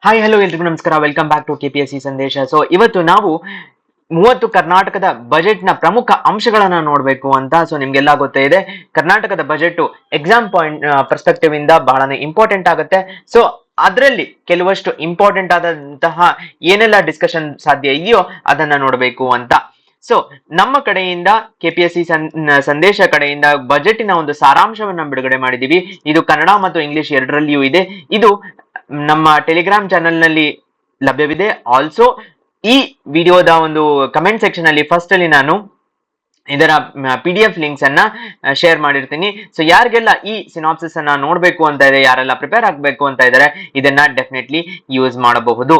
Hi hello ಎಲ್ರಿಗೂ ನಮಸ್ಕಾರ. Welcome back to KPSC ಸಂದೇಶ. ಸೊ ಇವತ್ತು ನಾವು 30 ಕರ್ನಾಟಕದ ಬಜೆಟ್ ನ ಪ್ರಮುಖ ಅಂಶಗಳನ್ನ ನೋಡಬೇಕು ಅಂತ. ಸೊ ನಿಮ್ಗೆಲ್ಲ ಗೊತ್ತೇ ಇದೆ, ಕರ್ನಾಟಕದ ಬಜೆಟ್ ಎಕ್ಸಾಮ್ ಪಾಯಿಂಟ್ ಪರ್ಸ್ಪೆಕ್ಟಿವ್ ಇಂದ ಬಹಳನೇ ಇಂಪಾರ್ಟೆಂಟ್ ಆಗುತ್ತೆ. ಸೊ ಅದರಲ್ಲಿ ಕೆಲವಷ್ಟು ಇಂಪಾರ್ಟೆಂಟ್ ಆದಂತಹ ಏನೆಲ್ಲ ಡಿಸ್ಕಷನ್ ಸಾಧ್ಯ ಇದೆಯೋ ಅದನ್ನ ನೋಡಬೇಕು ಅಂತ. ಸೊ ನಮ್ಮ ಕಡೆಯಿಂದ ಕೆಪಿಎಸ್ಸಿ ಸಂದೇಶ ಕಡೆಯಿಂದ ಬಜೆಟಿನ ಒಂದು ಸಾರಾಂಶವನ್ನ ಬಿಡುಗಡೆ ಮಾಡಿದೀವಿ. ಇದು ಕನ್ನಡ ಮತ್ತು ಇಂಗ್ಲಿಷ್ ಎರಡರಲ್ಲಿಯೂ ಇದೆ. ಇದು ನಮ್ಮ ಟೆಲಿಗ್ರಾಮ್ ಚಾನೆಲ್ ನಲ್ಲಿ ಲಭ್ಯವಿದೆ. ಆಲ್ಸೋ ಈ ವಿಡಿಯೋದ ಒಂದು ಕಮೆಂಟ್ ಸೆಕ್ಷನ್ ಅಲ್ಲಿ ಫಸ್ಟ್ ಅಲ್ಲಿ ನಾನು ಇದರ PDF ಲಿಂಕ್ಸ್ ಅನ್ನ ಶೇರ್ ಮಾಡಿರ್ತೀನಿ. ಸೊ ಯಾರಿಗೆಲ್ಲ ಈ ಸಿನಾಪ್ಸಿಸ್ ಅನ್ನ ನೋಡ್ಬೇಕು ಅಂತ ಇದೆ, ಯಾರೆಲ್ಲ ಪ್ರಿಪೇರ್ ಆಗ್ಬೇಕು ಅಂತ ಇದ್ದಾರೆ, ಇದನ್ನ ಡೆಫಿನೆಟ್ಲಿ ಯೂಸ್ ಮಾಡಬಹುದು.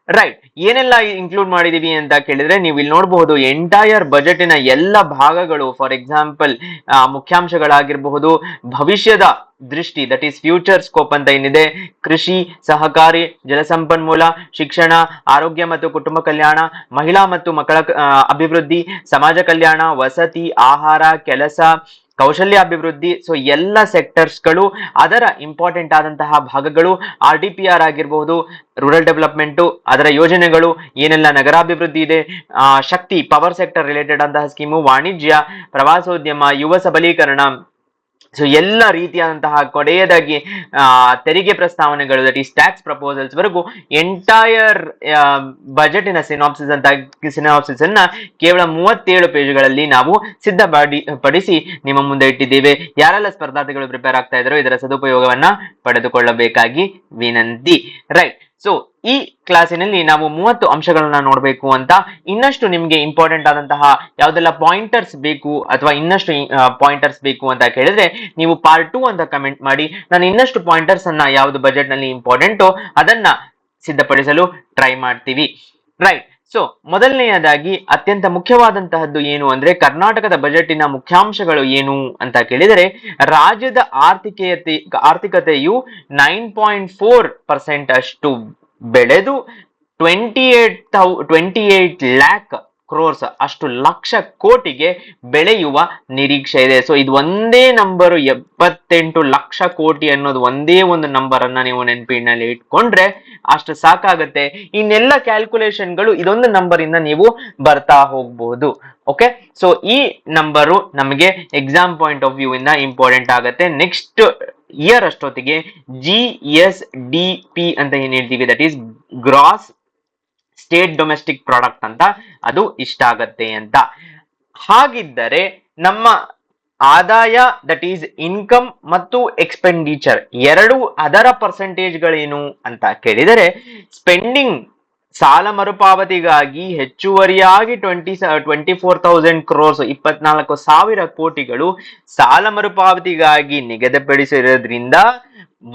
ರೈಟ್, ಏನೆಲ್ಲ ಇನ್ಕ್ಲೂಡ್ ಮಾಡಿದೀವಿ ಅಂತ ಕೇಳಿದ್ರೆ ನೀವು ಇಲ್ಲಿ ನೋಡಬಹುದು ಎಂಟೈರ್ ಬಜೆಟಿನ ಎಲ್ಲ ಭಾಗಗಳು. ಫಾರ್ ಎಕ್ಸಾಂಪಲ್ ಮುಖ್ಯಾಂಶಗಳಾಗಿರಬಹುದು, ಭವಿಷ್ಯದ ದೃಷ್ಟಿ ದಟ್ ಈಸ್ ಫ್ಯೂಚರ್ ಸ್ಕೋಪ್ ಅಂತ ಏನಿದೆ, ಕೃಷಿ, ಸಹಕಾರಿ, ಜಲಸಂಪನ್ಮೂಲ, ಶಿಕ್ಷಣ, ಆರೋಗ್ಯ ಮತ್ತು ಕುಟುಂಬ ಕಲ್ಯಾಣ, ಮಹಿಳಾ ಮತ್ತು ಮಕ್ಕಳ ಅಭಿವೃದ್ಧಿ, ಸಮಾಜ ಕಲ್ಯಾಣ, ವಸತಿ, ಆಹಾರ, ಕೆಲಸ, ಕೌಶಲ್ಯಾಭಿವೃದ್ಧಿ. ಸೊ ಎಲ್ಲ ಸೆಕ್ಟರ್ಸ್ ಗಳು, ಅದರ ಇಂಪಾರ್ಟೆಂಟ್ ಆದಂತಹ ಭಾಗಗಳು, RDPR ಆಗಿರಬಹುದು, ರೂರಲ್ ಡೆವಲಪ್ಮೆಂಟ್, ಅದರ ಯೋಜನೆಗಳು ಏನೆಲ್ಲ, ನಗರಾಭಿವೃದ್ಧಿ ಇದೆ, ಶಕ್ತಿ ಪವರ್ ಸೆಕ್ಟರ್ ರಿಲೇಟೆಡ್ ಅಂತಹ ಸ್ಕೀಮು, ವಾಣಿಜ್ಯ, ಪ್ರವಾಸೋದ್ಯಮ, ಯುವ ಸಬಲೀಕರಣ. ಸೊ ಎಲ್ಲ ರೀತಿಯಾದಂತಹ ಕೊನೆಯದಾಗಿ ತೆರಿಗೆ ಪ್ರಸ್ತಾವನೆಗಳು ದಟ್ ಈಸ್ ಟ್ಯಾಕ್ಸ್ ಪ್ರಪೋಸಲ್ಸ್ ವರೆಗೂ ಎಂಟೈರ್ ಬಜೆಟಿನ ಸಿನಾಪ್ಸಿಸ್ ಅನ್ನ ಕೇವಲ 37 ಪೇಜ್ಗಳಲ್ಲಿ ನಾವು ಸಿದ್ಧಪಡಿಸಿ ನಿಮ್ಮ ಮುಂದೆ ಇಟ್ಟಿದ್ದೇವೆ. ಯಾರೆಲ್ಲ ಸ್ಪರ್ಧಾರ್ಥಿಗಳು ಪ್ರಿಪೇರ್ ಆಗ್ತಾ ಇದ್ದಾರೋ ಇದರ ಸದುಪಯೋಗವನ್ನ ಪಡೆದುಕೊಳ್ಳಬೇಕಾಗಿ ವಿನಂತಿ. ರೈಟ್, ಸೊ ಈ ಕ್ಲಾಸಿನಲ್ಲಿ ನಾವು 30 ಅಂಶಗಳನ್ನ ನೋಡಬೇಕು ಅಂತ. ಇನ್ನಷ್ಟು ನಿಮ್ಗೆ ಇಂಪಾರ್ಟೆಂಟ್ ಆದಂತಹ ಯಾವ್ದೆಲ್ಲ ಪಾಯಿಂಟರ್ಸ್ ಬೇಕು ಅಥವಾ ಇನ್ನಷ್ಟು ಪಾಯಿಂಟರ್ಸ್ ಬೇಕು ಅಂತ ಕೇಳಿದ್ರೆ ನೀವು ಪಾರ್ಟ್ 2 ಅಂತ ಕಮೆಂಟ್ ಮಾಡಿ. ನಾನು ಇನ್ನಷ್ಟು ಪಾಯಿಂಟರ್ಸ್ ಅನ್ನ ಯಾವ್ದು ಬಜೆಟ್ ನಲ್ಲಿ ಇಂಪಾರ್ಟೆಂಟು ಅದನ್ನ ಸಿದ್ಧಪಡಿಸಲು ಟ್ರೈ ಮಾಡ್ತೀವಿ. ರೈಟ್, ಸೊ ಮೊದಲನೆಯದಾಗಿ ಅತ್ಯಂತ ಮುಖ್ಯವಾದಂತಹದ್ದು ಏನು ಅಂದ್ರೆ ಕರ್ನಾಟಕದ ಬಜೆಟಿನ ಮುಖ್ಯಾಂಶಗಳು ಏನು ಅಂತ ಕೇಳಿದರೆ, ರಾಜ್ಯದ ಆರ್ಥಿಕತೆಯು 9.4% ಅಷ್ಟು ಬೆಳೆದು 28 ಲ್ಯಾಕ್ ಕ್ರೋರ್ಸ್ ಅಷ್ಟು ಲಕ್ಷ ಕೋಟಿಗೆ ಬೆಳೆಯುವ ನಿರೀಕ್ಷೆ ಇದೆ. ಸೊ ಇದು ಒಂದೇ ನಂಬರು 78 ಲಕ್ಷ ಕೋಟಿ ಅನ್ನೋದು ಒಂದೇ ಒಂದು ನಂಬರ್ ಅನ್ನ ನೀವು ನೆನಪಿನಲ್ಲಿ ಇಟ್ಕೊಂಡ್ರೆ ಅಷ್ಟು ಸಾಕಾಗತ್ತೆ. ಇನ್ನೆಲ್ಲ ಕ್ಯಾಲ್ಕುಲೇಷನ್ಗಳು ಇದೊಂದು ನಂಬರ್ ಇಂದ ನೀವು ಬರ್ತಾ ಹೋಗ್ಬಹುದು. ಓಕೆ, ಸೊ ಈ ನಂಬರು ನಮಗೆ ಎಕ್ಸಾಮ್ ಪಾಯಿಂಟ್ ಆಫ್ ವ್ಯೂ ಇಂದ ಇಂಪಾರ್ಟೆಂಟ್ ಆಗುತ್ತೆ. ನೆಕ್ಸ್ಟ್ ಇಯರ್ ಅಷ್ಟೊತ್ತಿಗೆ GSDP ಅಂತ ಏನ್ ಹೇಳ್ತೀವಿ, that is gross state domestic product ಅಂತ, ಅದು ಇಷ್ಟ ಆಗತ್ತೆ ಅಂತ. ಹಾಗಿದ್ದರೆ ನಮ್ಮ ಆದಾಯ ದಟ್ ಈಸ್ ಇನ್ಕಮ್ ಮತ್ತು ಎಕ್ಸ್ಪೆಂಡಿಚರ್ ಎರಡು ಅದರ ಪರ್ಸೆಂಟೇಜ್ಗಳೇನು ಅಂತ ಕೇಳಿದರೆ, ಸ್ಪೆಂಡಿಂಗ್ ಸಾಲ ಮರುಪಾವತಿಗಾಗಿ ಹೆಚ್ಚುವರಿಯಾಗಿ 24,000 ಕ್ರೋರ್ಸ್ 24,000 ಕೋಟಿಗಳು ಸಾಲ ಮರುಪಾವತಿಗಾಗಿ ನಿಗದಿಪಡಿಸಿರೋದ್ರಿಂದ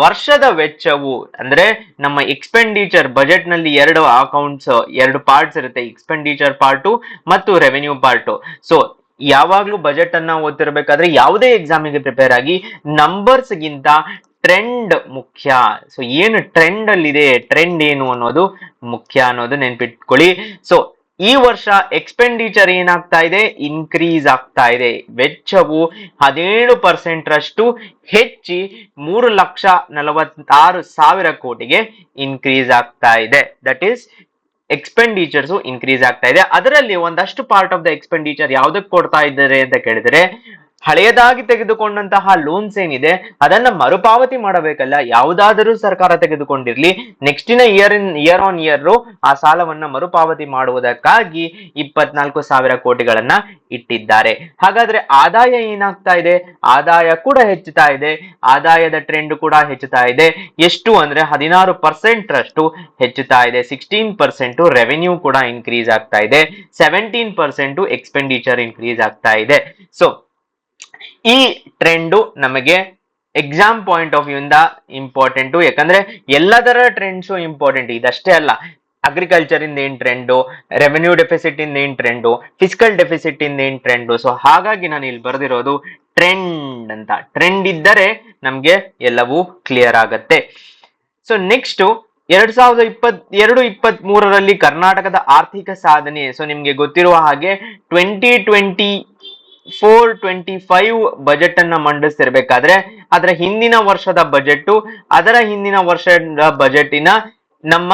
ವರ್ಷದ ವೆಚ್ಚವು ಅಂದ್ರೆ ನಮ್ಮ ಎಕ್ಸ್ಪೆಂಡಿಚರ್ ಬಜೆಟ್ ನಲ್ಲಿ ಎರಡು ಪಾರ್ಟ್ಸ್ ಇರುತ್ತೆ, ಎಕ್ಸ್ಪೆಂಡಿಚರ್ ಪಾರ್ಟು ಮತ್ತು ರೆವೆನ್ಯೂ ಪಾರ್ಟು. ಸೊ ಯಾವಾಗ್ಲೂ ಬಜೆಟ್ ಅನ್ನ ಓದ್ತಿರ್ಬೇಕಾದ್ರೆ ಯಾವುದೇ ಎಕ್ಸಾಮಿಗೆ ಪ್ರಿಪೇರ್ ಆಗಿ ನಂಬರ್ಸ್ ಗಿಂತ ಟ್ರೆಂಡ್ ಮುಖ್ಯ. ಸೊ ಏನು ಟ್ರೆಂಡ್ ಅಲ್ಲಿದೆ, ಟ್ರೆಂಡ್ ಏನು ಅನ್ನೋದು ಮುಖ್ಯ ಅನ್ನೋದು ನೆನ್ಪಿಟ್ಕೊಳ್ಳಿ. ಸೊ ಈ ವರ್ಷ ಎಕ್ಸ್ಪೆಂಡಿಚರ್ ಏನಾಗ್ತಾ ಇದೆ, ಇನ್ಕ್ರೀಸ್ ಆಗ್ತಾ ಇದೆ. ವೆಚ್ಚವು 17% ರಷ್ಟು ಹೆಚ್ಚಿ 3,46,000 ಕೋಟಿಗೆ ಇನ್ಕ್ರೀಸ್ ಆಗ್ತಾ ಇದೆ. ದಟ್ ಈಸ್ ಎಕ್ಸ್ಪೆಂಡಿಚರ್ಸ್ ಇನ್ಕ್ರೀಸ್ ಆಗ್ತಾ ಇದೆ. ಅದರಲ್ಲಿ ಒಂದಷ್ಟು ಪಾರ್ಟ್ ಆಫ್ ದ ಎಕ್ಸ್ಪೆಂಡಿಚರ್ ಯಾವ್ದಕ್ಕೆ ಕೊಡ್ತಾ ಇದ್ದಾರೆ ಅಂತ ಕೇಳಿದ್ರೆ, ಹಳೆಯದಾಗಿ ತೆಗೆದುಕೊಂಡಂತಹ ಲೋನ್ಸ್ ಏನಿದೆ ಅದನ್ನ ಮರುಪಾವತಿ ಮಾಡಬೇಕಲ್ಲ. ಯಾವುದಾದರೂ ಸರ್ಕಾರ ತೆಗೆದುಕೊಂಡಿರ್ಲಿ, ನೆಕ್ಸ್ಟಿನ ಇಯರ್ ಆನ್ ಇಯರ್ ಆ ಸಾಲವನ್ನ ಮರುಪಾವತಿ ಮಾಡುವುದಕ್ಕಾಗಿ 24,000 ಕೋಟಿಗಳನ್ನ ಇಟ್ಟಿದ್ದಾರೆ. ಹಾಗಾದ್ರೆ ಆದಾಯ ಏನಾಗ್ತಾ ಇದೆ, ಆದಾಯ ಕೂಡ ಹೆಚ್ಚುತ್ತಾ ಇದೆ. ಆದಾಯದ ಟ್ರೆಂಡ್ ಕೂಡ ಹೆಚ್ಚುತ್ತಾ ಇದೆ. ಎಷ್ಟು ಅಂದ್ರೆ 16% ರಷ್ಟು ಹೆಚ್ಚುತ್ತಾ ಇದೆ. 16% ರೆವೆನ್ಯೂ ಕೂಡ ಇನ್ಕ್ರೀಸ್ ಆಗ್ತಾ ಇದೆ. 17% ಎಕ್ಸ್ಪೆಂಡಿಚರ್ ಇನ್ಕ್ರೀಸ್ ಆಗ್ತಾ ಇದೆ. ಸೊ ಈ ಟ್ರೆಂಡು ನಮಗೆ ಎಕ್ಸಾಮ್ ಪಾಯಿಂಟ್ ಆಫ್ ವ್ಯೂ ಇಂದ ಇಂಪಾರ್ಟೆಂಟು. ಯಾಕಂದ್ರೆ ಎಲ್ಲದರ ಟ್ರೆಂಡ್ಸು ಇಂಪಾರ್ಟೆಂಟ್. ಇದಷ್ಟೇ ಅಲ್ಲ, ಅಗ್ರಿಕಲ್ಚರ್ ಇಂದ ಏನ್ ಟ್ರೆಂಡು, ರೆವೆನ್ಯೂ ಡೆಫಿಸಿಟ್ ಇಂದ ಏನ್ ಟ್ರೆಂಡು, ಫಿಸಿಕಲ್ ಡೆಫಿಸಿಟ್ ಇಂದ ಏನ್ ಟ್ರೆಂಡು. ಸೊ ಹಾಗಾಗಿ ನಾನು ಇಲ್ಲಿ ಬರೆದಿರೋದು ಟ್ರೆಂಡ್ ಅಂತ. ಟ್ರೆಂಡ್ ಇದ್ದರೆ ನಮ್ಗೆ ಎಲ್ಲವೂ ಕ್ಲಿಯರ್ ಆಗತ್ತೆ. ಸೊ ನೆಕ್ಸ್ಟ್ 2022-23ರಲ್ಲಿ ಕರ್ನಾಟಕದ ಆರ್ಥಿಕ ಸಾಧನೆ. ಸೊ ನಿಮ್ಗೆ ಗೊತ್ತಿರುವ ಹಾಗೆ 2024-25 ಬಜೆಟ್ ಅನ್ನ ಮಂಡಿಸ್ತಿರ್ಬೇಕಾದ್ರೆ ಅದರ ಹಿಂದಿನ ವರ್ಷದ ಬಜೆಟ್, ಅದರ ಹಿಂದಿನ ವರ್ಷದ ಬಜೆಟಿನ ನಮ್ಮ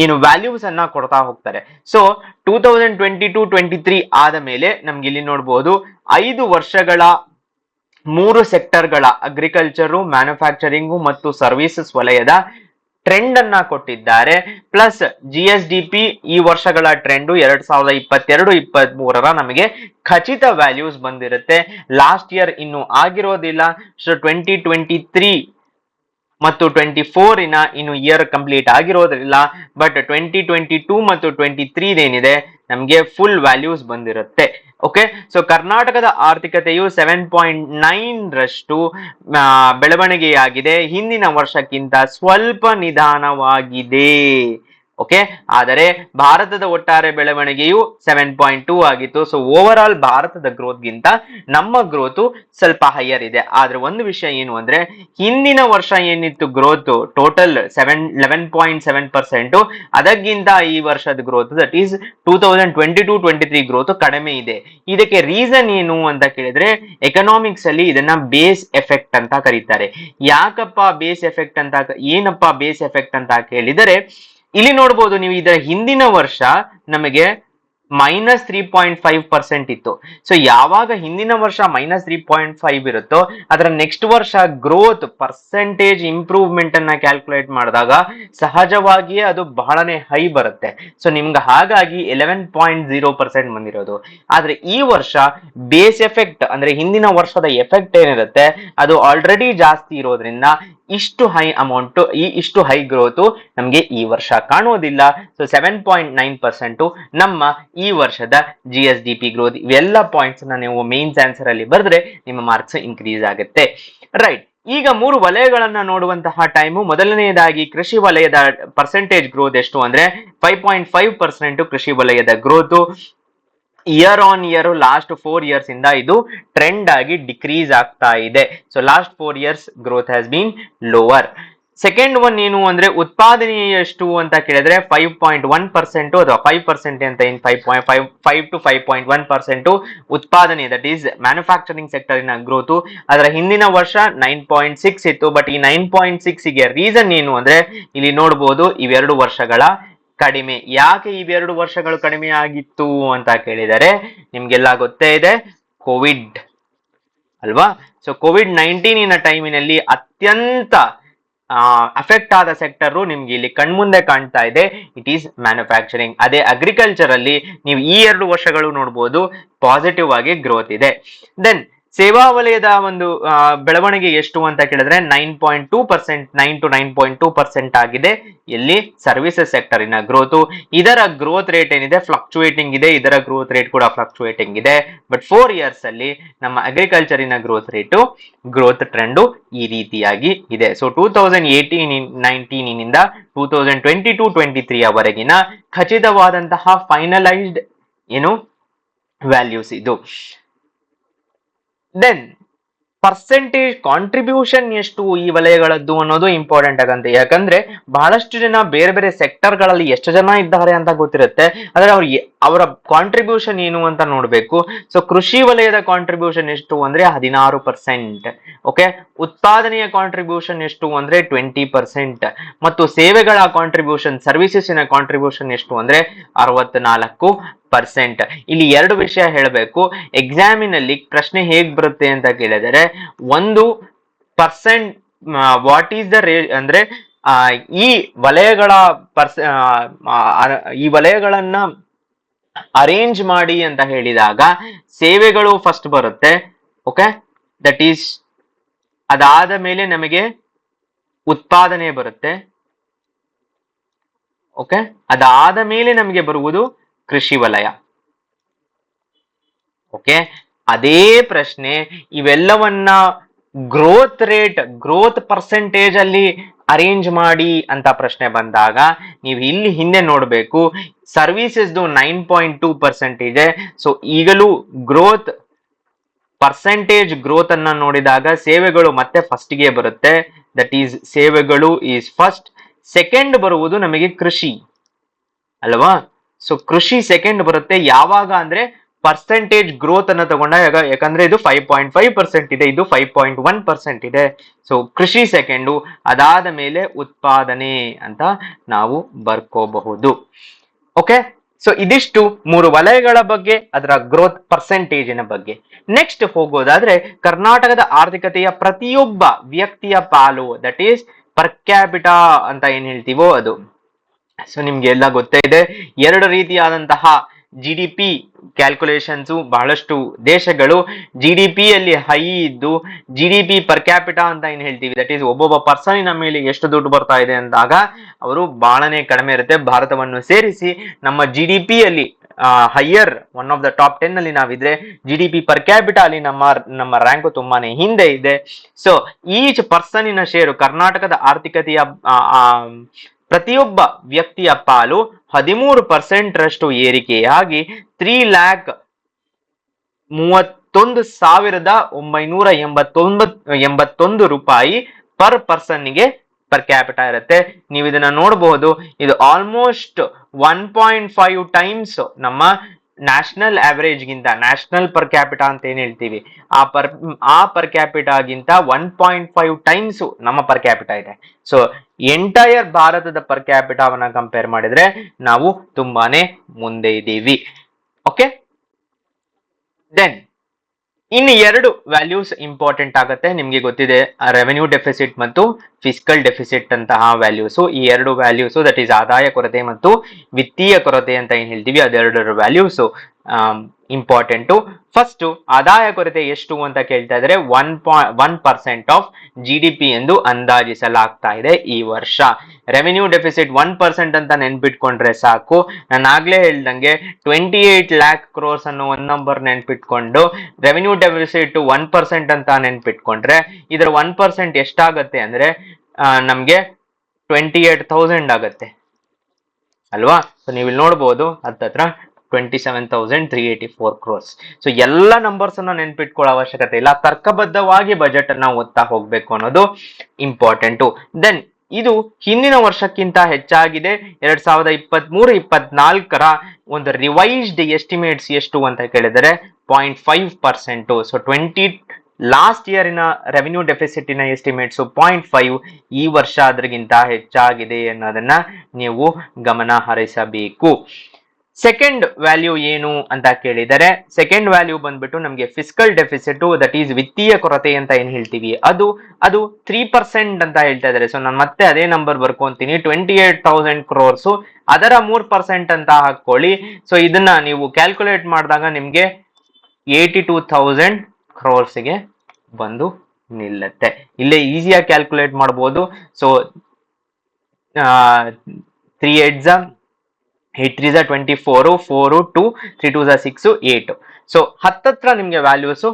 ಏನು ವ್ಯಾಲ್ಯೂಸ್ ಅನ್ನ ಕೊಡ್ತಾ ಹೋಗ್ತಾರೆ. ಸೊ 2022-23 ಆದ ಮೇಲೆ ನಮ್ಗೆ ಇಲ್ಲಿ ನೋಡ್ಬೋದು 5 ವರ್ಷಗಳ 3 ಸೆಕ್ಟರ್ಗಳ ಅಗ್ರಿಕಲ್ಚರು, ಮ್ಯಾನುಫ್ಯಾಕ್ಚರಿಂಗು ಮತ್ತು ಸರ್ವಿಸಸ್ ವಲಯದ ಟ್ರೆಂಡ್ ಅನ್ನ ಕೊಟ್ಟಿದ್ದಾರೆ. ಪ್ಲಸ್ GSDP ಈ ವರ್ಷಗಳ ಟ್ರೆಂಡ್ 2022-23 ನಮಗೆ ಖಚಿತ ವ್ಯಾಲ್ಯೂಸ್ ಬಂದಿರುತ್ತೆ. ಲಾಸ್ಟ್ ಇಯರ್ ಇನ್ನು ಆಗಿರೋದಿಲ್ಲ. ಸೊ 2023 ಮತ್ತು 24 ಇನ್ನು ಇಯರ್ ಕಂಪ್ಲೀಟ್ ಆಗಿರೋದ್ರಿಲ್ಲ. ಬಟ್ 2022 ಮತ್ತು 23 ಏನಿದೆ ನಮ್ಗೆ ಫುಲ್ ವ್ಯಾಲ್ಯೂಸ್ ಬಂದಿರುತ್ತೆ. ಓಕೆ, ಸೊ ಕರ್ನಾಟಕದ ಆರ್ಥಿಕತೆಯು 7.9 ರಷ್ಟು ಬೆಳವಣಿಗೆಯಾಗಿದೆ. ಹಿಂದಿನ ವರ್ಷಕ್ಕಿಂತ ಸ್ವಲ್ಪ ನಿಧಾನವಾಗಿದೆ. ಓಕೆ, ಆದರೆ ಭಾರತದ ಒಟ್ಟಾರೆ ಬೆಳವಣಿಗೆಯು 7.2 ಆಗಿತ್ತು. ಸೊ ಓವರ್ ಆಲ್ ಭಾರತದ ಗ್ರೋತ್ ಗಿಂತ ನಮ್ಮ ಗ್ರೋತ್ ಸ್ವಲ್ಪ ಹೈಯರ್ ಇದೆ. ಆದ್ರೆ ಒಂದು ವಿಷಯ ಏನು ಅಂದ್ರೆ, ಹಿಂದಿನ ವರ್ಷ ಏನಿತ್ತು ಗ್ರೋತ್ ಟೋಟಲ್ 11.7%, ಅದಕ್ಕಿಂತ ಈ ವರ್ಷದ ಗ್ರೋತ್ ದಟ್ ಈಸ್ 2022-23 ಗ್ರೋತ್ ಕಡಿಮೆ ಇದೆ. ಇದಕ್ಕೆ ರೀಸನ್ ಏನು ಅಂತ ಕೇಳಿದ್ರೆ, ಎಕನಾಮಿಕ್ಸ್ ಅಲ್ಲಿ ಇದನ್ನ ಬೇಸ್ ಎಫೆಕ್ಟ್ ಅಂತ ಕರೀತಾರೆ. ಯಾಕಪ್ಪ ಬೇಸ್ ಎಫೆಕ್ಟ್ ಅಂತ, ಏನಪ್ಪ ಬೇಸ್ ಎಫೆಕ್ಟ್ ಅಂತ ಕೇಳಿದರೆ, ಇಲ್ಲಿ ನೋಡ್ಬೋದು ನೀವು, ಇದರ ಹಿಂದಿನ ವರ್ಷ ನಮಗೆ -3.5% ಇತ್ತು. ಸೊ ಯಾವಾಗ ಹಿಂದಿನ ವರ್ಷ -3.5 ಇರುತ್ತೋ, ಅದರ ನೆಕ್ಸ್ಟ್ ವರ್ಷ ಗ್ರೋತ್ ಪರ್ಸೆಂಟೇಜ್ ಇಂಪ್ರೂವ್ಮೆಂಟ್ ಅನ್ನ ಕ್ಯಾಲ್ಕುಲೇಟ್ ಮಾಡಿದಾಗ ಸಹಜವಾಗಿಯೇ ಅದು ಬಹಳನೇ ಹೈ ಬರುತ್ತೆ. ಸೊ ನಿಮ್ಗೆ ಹಾಗಾಗಿ 11.0% ಬಂದಿರೋದು. ಆದ್ರೆ ಈ ವರ್ಷ ಬೇಸ್ ಎಫೆಕ್ಟ್ ಅಂದ್ರೆ ಹಿಂದಿನ ವರ್ಷದ ಎಫೆಕ್ಟ್ ಏನಿರುತ್ತೆ ಅದು ಆಲ್ರೆಡಿ ಜಾಸ್ತಿ ಇರೋದ್ರಿಂದ ಇಷ್ಟು ಹೈ ಅಮೌಂಟ್, ಇಷ್ಟು ಹೈ ಗ್ರೋತ್ ನಮ್ಗೆ ಈ ವರ್ಷ ಕಾಣೋದಿಲ್ಲ. ಸೊ 7.9% ನಮ್ಮ ಈ ವರ್ಷದ GSDP ಗ್ರೋತ್. ಇವೆಲ್ಲ ಪಾಯಿಂಟ್ಸ್ ನೀವು ಮೇನ್ಸ್ ಆನ್ಸರ್ ಅಲ್ಲಿ ಬರೆದ್ರೆ ನಿಮ್ಮ ಮಾರ್ಕ್ಸ್ ಇನ್ಕ್ರೀಸ್ ಆಗುತ್ತೆ. ರೈಟ್, ಈಗ 3 ವಲಯಗಳನ್ನ ನೋಡುವಂತಹ ಟೈಮು. ಮೊದಲನೆಯದಾಗಿ ಕೃಷಿ ವಲಯದ ಪರ್ಸೆಂಟೇಜ್ ಗ್ರೋತ್ ಎಷ್ಟು ಅಂದ್ರೆ 5.5% ಕೃಷಿ ವಲಯದ growth. Year on year last 4 years ಇಂದ ಇದು ಟ್ರೆಂಡ್ ಆಗಿ ಡಿಕ್ರೀಸ್ ಆಗ್ತಾ ಇದೆ. So last 4 years growth has been lower. Second one ಏನು ಅಂದ್ರೆ ಉತ್ಪಾದನೆ ಎಷ್ಟು ಅಂತ ಕೇಳಿದ್ರೆ 5.1% ಅಥವಾ 5% ಅಂತ, 5 to 5.1% ಉತ್ಪಾದನೆ, ದಟ್ ಈಸ್ ಮ್ಯಾನುಫ್ಯಾಕ್ಚರಿಂಗ್ ಸೆಕ್ಟರಿನ ಗ್ರೋತ್. ಅದರ ಹಿಂದಿನ ವರ್ಷ 9.6 ಇತ್ತು. ಬಟ್ ಈ 9.6 ಗೆ ರೀಸನ್ ಏನು ಅಂದ್ರೆ, ಇಲ್ಲಿ ನೋಡ್ಬೋದು ಇವೆರಡು ವರ್ಷಗಳ ಕಡಿಮೆ. ಯಾಕೆ ಇವೆರಡು ವರ್ಷಗಳು ಕಡಿಮೆ ಆಗಿತ್ತು ಅಂತ ಕೇಳಿದರೆ, ನಿಮ್ಗೆಲ್ಲ ಗೊತ್ತೇ ಇದೆ, ಕೋವಿಡ್ ಅಲ್ವಾ. ಸೊ COVID-19 ಟೈಮಿನಲ್ಲಿ ಅತ್ಯಂತ ಅಫೆಕ್ಟ್ ಆದ ಸೆಕ್ಟರ್ ನಿಮ್ಗೆ ಇಲ್ಲಿ ಕಣ್ಮುಂದೆ ಕಾಣ್ತಾ ಇದೆ, ಇಟ್ ಈಸ್ ಮ್ಯಾನುಫ್ಯಾಕ್ಚರಿಂಗ್. ಅದೇ ಅಗ್ರಿಕಲ್ಚರ್ ಅಲ್ಲಿ ನೀವು ಈ 2 ವರ್ಷಗಳು ನೋಡ್ಬೋದು ಪಾಸಿಟಿವ್ ಆಗಿ ಗ್ರೋತ್ ಇದೆ. ದೆನ್ ಸೇವಾ ವಲಯದ ಒಂದು ಬೆಳವಣಿಗೆ ಎಷ್ಟು ಅಂತ ಕೇಳಿದ್ರೆ 9.2%, 9 to 9.2% ಆಗಿದೆ. ಎಲ್ಲಿ ಸರ್ವಿಸಸ್ ಸೆಕ್ಟರಿನ ಗ್ರೋತ್. ಇದರ ಗ್ರೋತ್ ರೇಟ್ ಏನಿದೆ ಫ್ಲಕ್ಚುಯೇಟಿಂಗ್ ಇದೆ, ಇದರ ಗ್ರೋತ್ ರೇಟ್ ಕೂಡ ಫ್ಲಕ್ಚುಯೇಟಿಂಗ್ ಇದೆ. ಬಟ್ 4 ಇಯರ್ಸ್ ಅಲ್ಲಿ ನಮ್ಮ ಅಗ್ರಿಕಲ್ಚರಿನ ಗ್ರೋತ್ ರೇಟು, ಗ್ರೋತ್ ಟ್ರೆಂಡ್ ಈ ರೀತಿಯಾಗಿ ಇದೆ. ಸೊ 2018-19 ಇಂದ 2022-23 ಅವರೆಗಿನ ಖಚಿತವಾದಂತಹ ಫೈನಲೈಸ್ಡ್ ಏನು ವ್ಯಾಲ್ಯೂಸ್ ಇದು. ದೆನ್ ಪರ್ಸೆಂಟೇಜ್ ಕಾಂಟ್ರಿಬ್ಯೂಷನ್ ಎಷ್ಟು ಈ ವಲಯಗಳದ್ದು ಅನ್ನೋದು ಇಂಪಾರ್ಟೆಂಟ್ ಆಗಂತೆ. ಯಾಕಂದ್ರೆ ಬಹಳಷ್ಟು ಜನ ಬೇರೆ ಬೇರೆ ಸೆಕ್ಟರ್ ಗಳಲ್ಲಿ ಎಷ್ಟು ಜನ ಇದ್ದಾರೆ ಅಂತ ಗೊತ್ತಿರುತ್ತೆ, ಆದ್ರೆ ಅವರ ಕಾಂಟ್ರಿಬ್ಯೂಷನ್ ಏನು ಅಂತ ನೋಡ್ಬೇಕು. ಸೊ ಕೃಷಿ ವಲಯದ ಕಾಂಟ್ರಿಬ್ಯೂಷನ್ ಎಷ್ಟು ಅಂದ್ರೆ 16%. ಓಕೆ, ಉತ್ಪಾದನೆಯ ಕಾಂಟ್ರಿಬ್ಯೂಷನ್ ಎಷ್ಟು ಅಂದ್ರೆ 20%. ಮತ್ತು ಸೇವೆಗಳ ಕಾಂಟ್ರಿಬ್ಯೂಷನ್, ಸರ್ವಿಸಸ್ನ ಕಾಂಟ್ರಿಬ್ಯೂಷನ್ ಎಷ್ಟು ಅಂದ್ರೆ 64%. ಇಲ್ಲಿ 2 ವಿಷಯ ಹೇಳಬೇಕು. ಎಕ್ಸಾಮಿನಲ್ಲಿ ಪ್ರಶ್ನೆ ಹೇಗ್ ಬರುತ್ತೆ ಅಂತ ಕೇಳಿದರೆ, 1% ವಾಟ್ ಈಸ್ ದ ರೇಟ್ ಅಂದ್ರೆ ಈ ವಲಯಗಳ ಈ ವಲಯಗಳನ್ನ ಅರೇಂಜ್ ಮಾಡಿ ಅಂತ ಹೇಳಿದಾಗ ಸೇವೆಗಳು ಫಸ್ಟ್ ಬರುತ್ತೆ. ಓಕೆ, ದಟ್ ಈಸ್, ಅದಾದ ಮೇಲೆ ನಮಗೆ ಉತ್ಪಾದನೆ ಬರುತ್ತೆ. ಓಕೆ, ಅದಾದ ಮೇಲೆ ನಮಗೆ ಬರುವುದು ಕೃಷಿ ವಲಯ. ಓಕೆ, ಅದೇ ಪ್ರಶ್ನೆ ಇವೆಲ್ಲವನ್ನ ಗ್ರೋತ್ ರೇಟ್, ಗ್ರೋತ್ ಪರ್ಸೆಂಟೇಜ್ ಅಲ್ಲಿ ಅರೇಂಜ್ ಮಾಡಿ ಅಂತ ಪ್ರಶ್ನೆ ಬಂದಾಗ ನೀವು ಇಲ್ಲಿ ಹಿಂದೆ ನೋಡಬೇಕು, ಸರ್ವಿಸಸ್ದು 9.2% ಇದೆ. ಸೊ ಈಗಲೂ ಗ್ರೋತ್ ಪರ್ಸೆಂಟೇಜ್ ಗ್ರೋತ್ ಅನ್ನ ನೋಡಿದಾಗ ಸೇವೆಗಳು ಮತ್ತೆ ಫಸ್ಟ್ ಗೆ ಬರುತ್ತೆ. ದಟ್ ಈಸ್ ಸೇವೆಗಳು ಈಸ್ ಫಸ್ಟ್. ಸೆಕೆಂಡ್ ಬರುವುದು ನಮಗೆ ಕೃಷಿ ಅಲ್ವಾ. ಸೊ ಕೃಷಿ ಸೆಕೆಂಡ್ ಬರುತ್ತೆ. ಯಾವಾಗ ಅಂದ್ರೆ ಪರ್ಸೆಂಟೇಜ್ ಗ್ರೋತ್ ಅನ್ನ ತಗೊಂಡಾಗ, ಯಾಕಂದ್ರೆ ಇದು 5.5% ಇದೆ, ಇದು 5.1% ಇದೆ. ಸೊ ಕೃಷಿ ಸೆಕೆಂಡು, ಅದಾದ ಮೇಲೆ ಉತ್ಪಾದನೆ ಅಂತ ನಾವು ಬರ್ಕೋಬಹುದು. ಓಕೆ, ಸೊ ಇದಿಷ್ಟು ಮೂರು ವಲಯಗಳ ಬಗ್ಗೆ, ಅದರ ಗ್ರೋತ್ ಪರ್ಸೆಂಟೇಜಿನ ಬಗ್ಗೆ. ನೆಕ್ಸ್ಟ್ ಹೋಗೋದಾದ್ರೆ ಕರ್ನಾಟಕದ ಆರ್ಥಿಕತೆಯ ಪ್ರತಿಯೊಬ್ಬ ವ್ಯಕ್ತಿಯ ಪಾಲು, ದಟ್ ಈಸ್ ಪರ್ ಕ್ಯಾಪಿಟಾ ಅಂತ ಏನ್ ಹೇಳ್ತೀವೋ ಅದು. ಸೊ ನಿಮ್ಗೆ ಎಲ್ಲ ಗೊತ್ತೇ ಇದೆ, ಎರಡು ರೀತಿಯಾದಂತಹ ಜಿ ಡಿ ಪಿ ಕ್ಯಾಲ್ಕುಲೇಷನ್ಸ್ ಬಹಳಷ್ಟು ದೇಶಗಳು ಜಿ ಡಿ ಪಿ ಅಲ್ಲಿ ಹೈ ಇದ್ದು, G D P per capita ಅಂತ ಏನ್ ಹೇಳ್ತೀವಿ, ದಟ್ ಈಸ್ ಒಬ್ಬೊಬ್ಬ ಪರ್ಸನಿನ ಮೇಲೆ ಎಷ್ಟು ದುಡ್ಡು ಬರ್ತಾ ಇದೆ ಅಂದಾಗ ಅವರು ಬಹಳನೇ ಕಡಿಮೆ ಇರುತ್ತೆ. ಭಾರತವನ್ನು ಸೇರಿಸಿ ನಮ್ಮ ಜಿ ಡಿ ಪಿ ಅಲ್ಲಿ higher one of the top 10 ಅಲ್ಲಿ ನಾವಿದ್ರೆ, G D P per capita ಅಲ್ಲಿ ನಮ್ಮ ರ್ಯಾಂಕ್ ತುಂಬಾನೇ ಹಿಂದೆ ಇದೆ. ಸೊ ಈಚ್ ಪರ್ಸನಿನ ಶೇರು, ಕರ್ನಾಟಕದ ಆರ್ಥಿಕತೆಯ ಪ್ರತಿಯೊಬ್ಬ ವ್ಯಕ್ತಿಯ ಪಾಲು 13% ರಷ್ಟು ಏರಿಕೆಯಾಗಿ 3,31,981 ರೂಪಾಯಿ ಪರ್ ಪರ್ಸನ್ಗೆ ಪರ್ ಕ್ಯಾಪಿಟಾ ಇರುತ್ತೆ. ನೀವು ಇದನ್ನ ನೋಡಬಹುದು, ಇದು ಆಲ್ಮೋಸ್ಟ್ 1.5 ಟೈಮ್ಸ್ ನಮ್ಮ ನ್ಯಾಷನಲ್ ಆವರೇಜ್ ಗಿಂತ, ನ್ಯಾಷನಲ್ ಪರ್ ಕ್ಯಾಪಿಟಾ ಅಂತ ಏನ್ ಹೇಳ್ತೀವಿ ಆ ಪರ್ ಕ್ಯಾಪಿಟಾಗಿಂತ 1.5 ಟೈಮ್ಸ್ ನಮ್ಮ ಪರ್ ಕ್ಯಾಪಿಟಾ ಇದೆ. ಸೊ ಎಂಟೈರ್ ಭಾರತದ ಪರ್ ಕ್ಯಾಪಿಟಾವನ್ನ ಕಂಪೇರ್ ಮಾಡಿದ್ರೆ ನಾವು ತುಂಬಾನೇ ಮುಂದೆ ಇದ್ದೀವಿ. ಓಕೆ, ದೆನ್ ಇನ್ನು ಎರಡು ವ್ಯಾಲ್ಯೂಸ್ ಇಂಪಾರ್ಟೆಂಟ್ ಆಗುತ್ತೆ. ನಿಮ್ಗೆ ಗೊತ್ತಿದೆ, ರೆವೆನ್ಯೂ ಡೆಫಿಸಿಟ್ ಮತ್ತು ಫಿಸ್ಕಲ್ ಡೆಫಿಸಿಟ್ ಅಂತಹ ವ್ಯಾಲ್ಯೂಸ್. ಈ ಎರಡು ವ್ಯಾಲ್ಯೂಸ್, ದಟ್ ಈಸ್ ಆದಾಯ ಕೊರತೆ ಮತ್ತು ವಿತ್ತೀಯ ಕೊರತೆ ಅಂತ ಏನ್ ಹೇಳ್ತೀವಿ, ಅದೆರಡರ ವ್ಯಾಲ್ಯೂಸ್ ಇಂಪಾರ್ಟೆಂಟು. ಫಸ್ಟ್ ಆದಾಯ ಕೊರತೆ ಎಷ್ಟು ಅಂತ ಕೇಳ್ತಾ ಇದ್ರೆ 1% ಆಫ್ ಜಿ ಡಿ ಪಿ ಎಂದು ಅಂದಾಜಿಸಲಾಗ್ತಾ ಇದೆ ಈ ವರ್ಷ. ರೆವೆನ್ಯೂ ಡೆಫಿಸಿಟ್ 1% ಅಂತ ನೆನ್ಪಿಟ್ಕೊಂಡ್ರೆ ಸಾಕು. ನಾನು ಆಗ್ಲೇ ಹೇಳ್ದಂಗೆ 28 lakh crores ಅನ್ನೋ ಒಂದ್ ನಂಬರ್ ನೆನ್ಪಿಟ್ಕೊಂಡು ರೆವೆನ್ಯೂ ಡೆಫಿಸಿಟ್ 1% ಅಂತ ನೆನ್ಪಿಟ್ಕೊಂಡ್ರೆ ಇದರ 1% ಎಷ್ಟಾಗತ್ತೆ ಅಂದ್ರೆ ನಮ್ಗೆ 28,000 ಆಗತ್ತೆ ಅಲ್ವಾ. ಸೊ ನೀವು ಇಲ್ಲಿ ನೋಡ್ಬೋದು ಹತ್ತತ್ರ 27,384 crores. ಸೊ ಎಲ್ಲ ನಂಬರ್ಸ್ ಅನ್ನ ನೆನ್ಪಿಟ್ಕೊಳ್ಳೋ ಅವಶ್ಯಕತೆ ಇಲ್ಲ, ತರ್ಕಬದ್ಧವಾಗಿ ಬಜೆಟ್ ಅನ್ನ ಓದ್ತಾ ಹೋಗ್ಬೇಕು ಅನ್ನೋದು ಇಂಪಾರ್ಟೆಂಟು. ದೆನ್ ಇದು ಹಿಂದಿನ ವರ್ಷಕ್ಕಿಂತ ಹೆಚ್ಚಾಗಿದೆ. 2023-24ರ ಒಂದು ರಿವೈಸ್ಡ್ ಎಸ್ಟಿಮೇಟ್ಸ್ ಎಷ್ಟು ಅಂತ ಕೇಳಿದರೆ 0.5%. ಸೊ ಲಾಸ್ಟ್ ಇಯರಿನ ರೆವೆನ್ಯೂ ಡೆಫಿಸಿಟಿನ ಎಸ್ಟಿಮೇಟ್ಸ್ 0.5, ಈ ವರ್ಷ ಅದ್ರಗಿಂತ ಹೆಚ್ಚಾಗಿದೆ ಅನ್ನೋದನ್ನ ನೀವು ಗಮನ ಹರಿಸಬೇಕು. ಸೆಕೆಂಡ್ ವ್ಯಾಲ್ಯೂ ಏನು ಅಂತ ಕೇಳಿದರೆ, ಸೆಕೆಂಡ್ ವ್ಯಾಲ್ಯೂ ಬಂದ್ಬಿಟ್ಟು ನಮಗೆ ಫಿಸ್ಕಲ್ ಡೆಫಿಸಿಟ್, ದಟ್ ಈಸ್ ವಿತ್ತೀಯ ಕೊರತೆ ಅಂತ ಏನ್ ಹೇಳ್ತೀವಿ, ಅದು 3% ಅಂತ ಹೇಳ್ತಾ ಇದ್ದಾರೆ. ಸೊ ನಾನು ಮತ್ತೆ ಅದೇ ನಂಬರ್ ಬರ್ಕೊಂತೀನಿ, 28,000 crores, ಅದರ 3% ಅಂತ ಹಾಕೊಳ್ಳಿ. ಸೊ ಇದನ್ನ ನೀವು ಕ್ಯಾಲ್ಕುಲೇಟ್ ಮಾಡಿದಾಗ ನಿಮ್ಗೆ 82,000 crores ಬಂದು ನಿಲ್ಲತ್ತೆ. ಇಲ್ಲೇ ಈಸಿಯಾಗಿ ಕ್ಯಾಲ್ಕುಲೇಟ್ ಮಾಡಬಹುದು. ಸೊ 3 8 8 3 24, 4 2 3 2 6 8. ಸೊ ಹತ್ತತ್ರ ನಿಮ್ಗೆ ವ್ಯಾಲ್ಯೂಸ್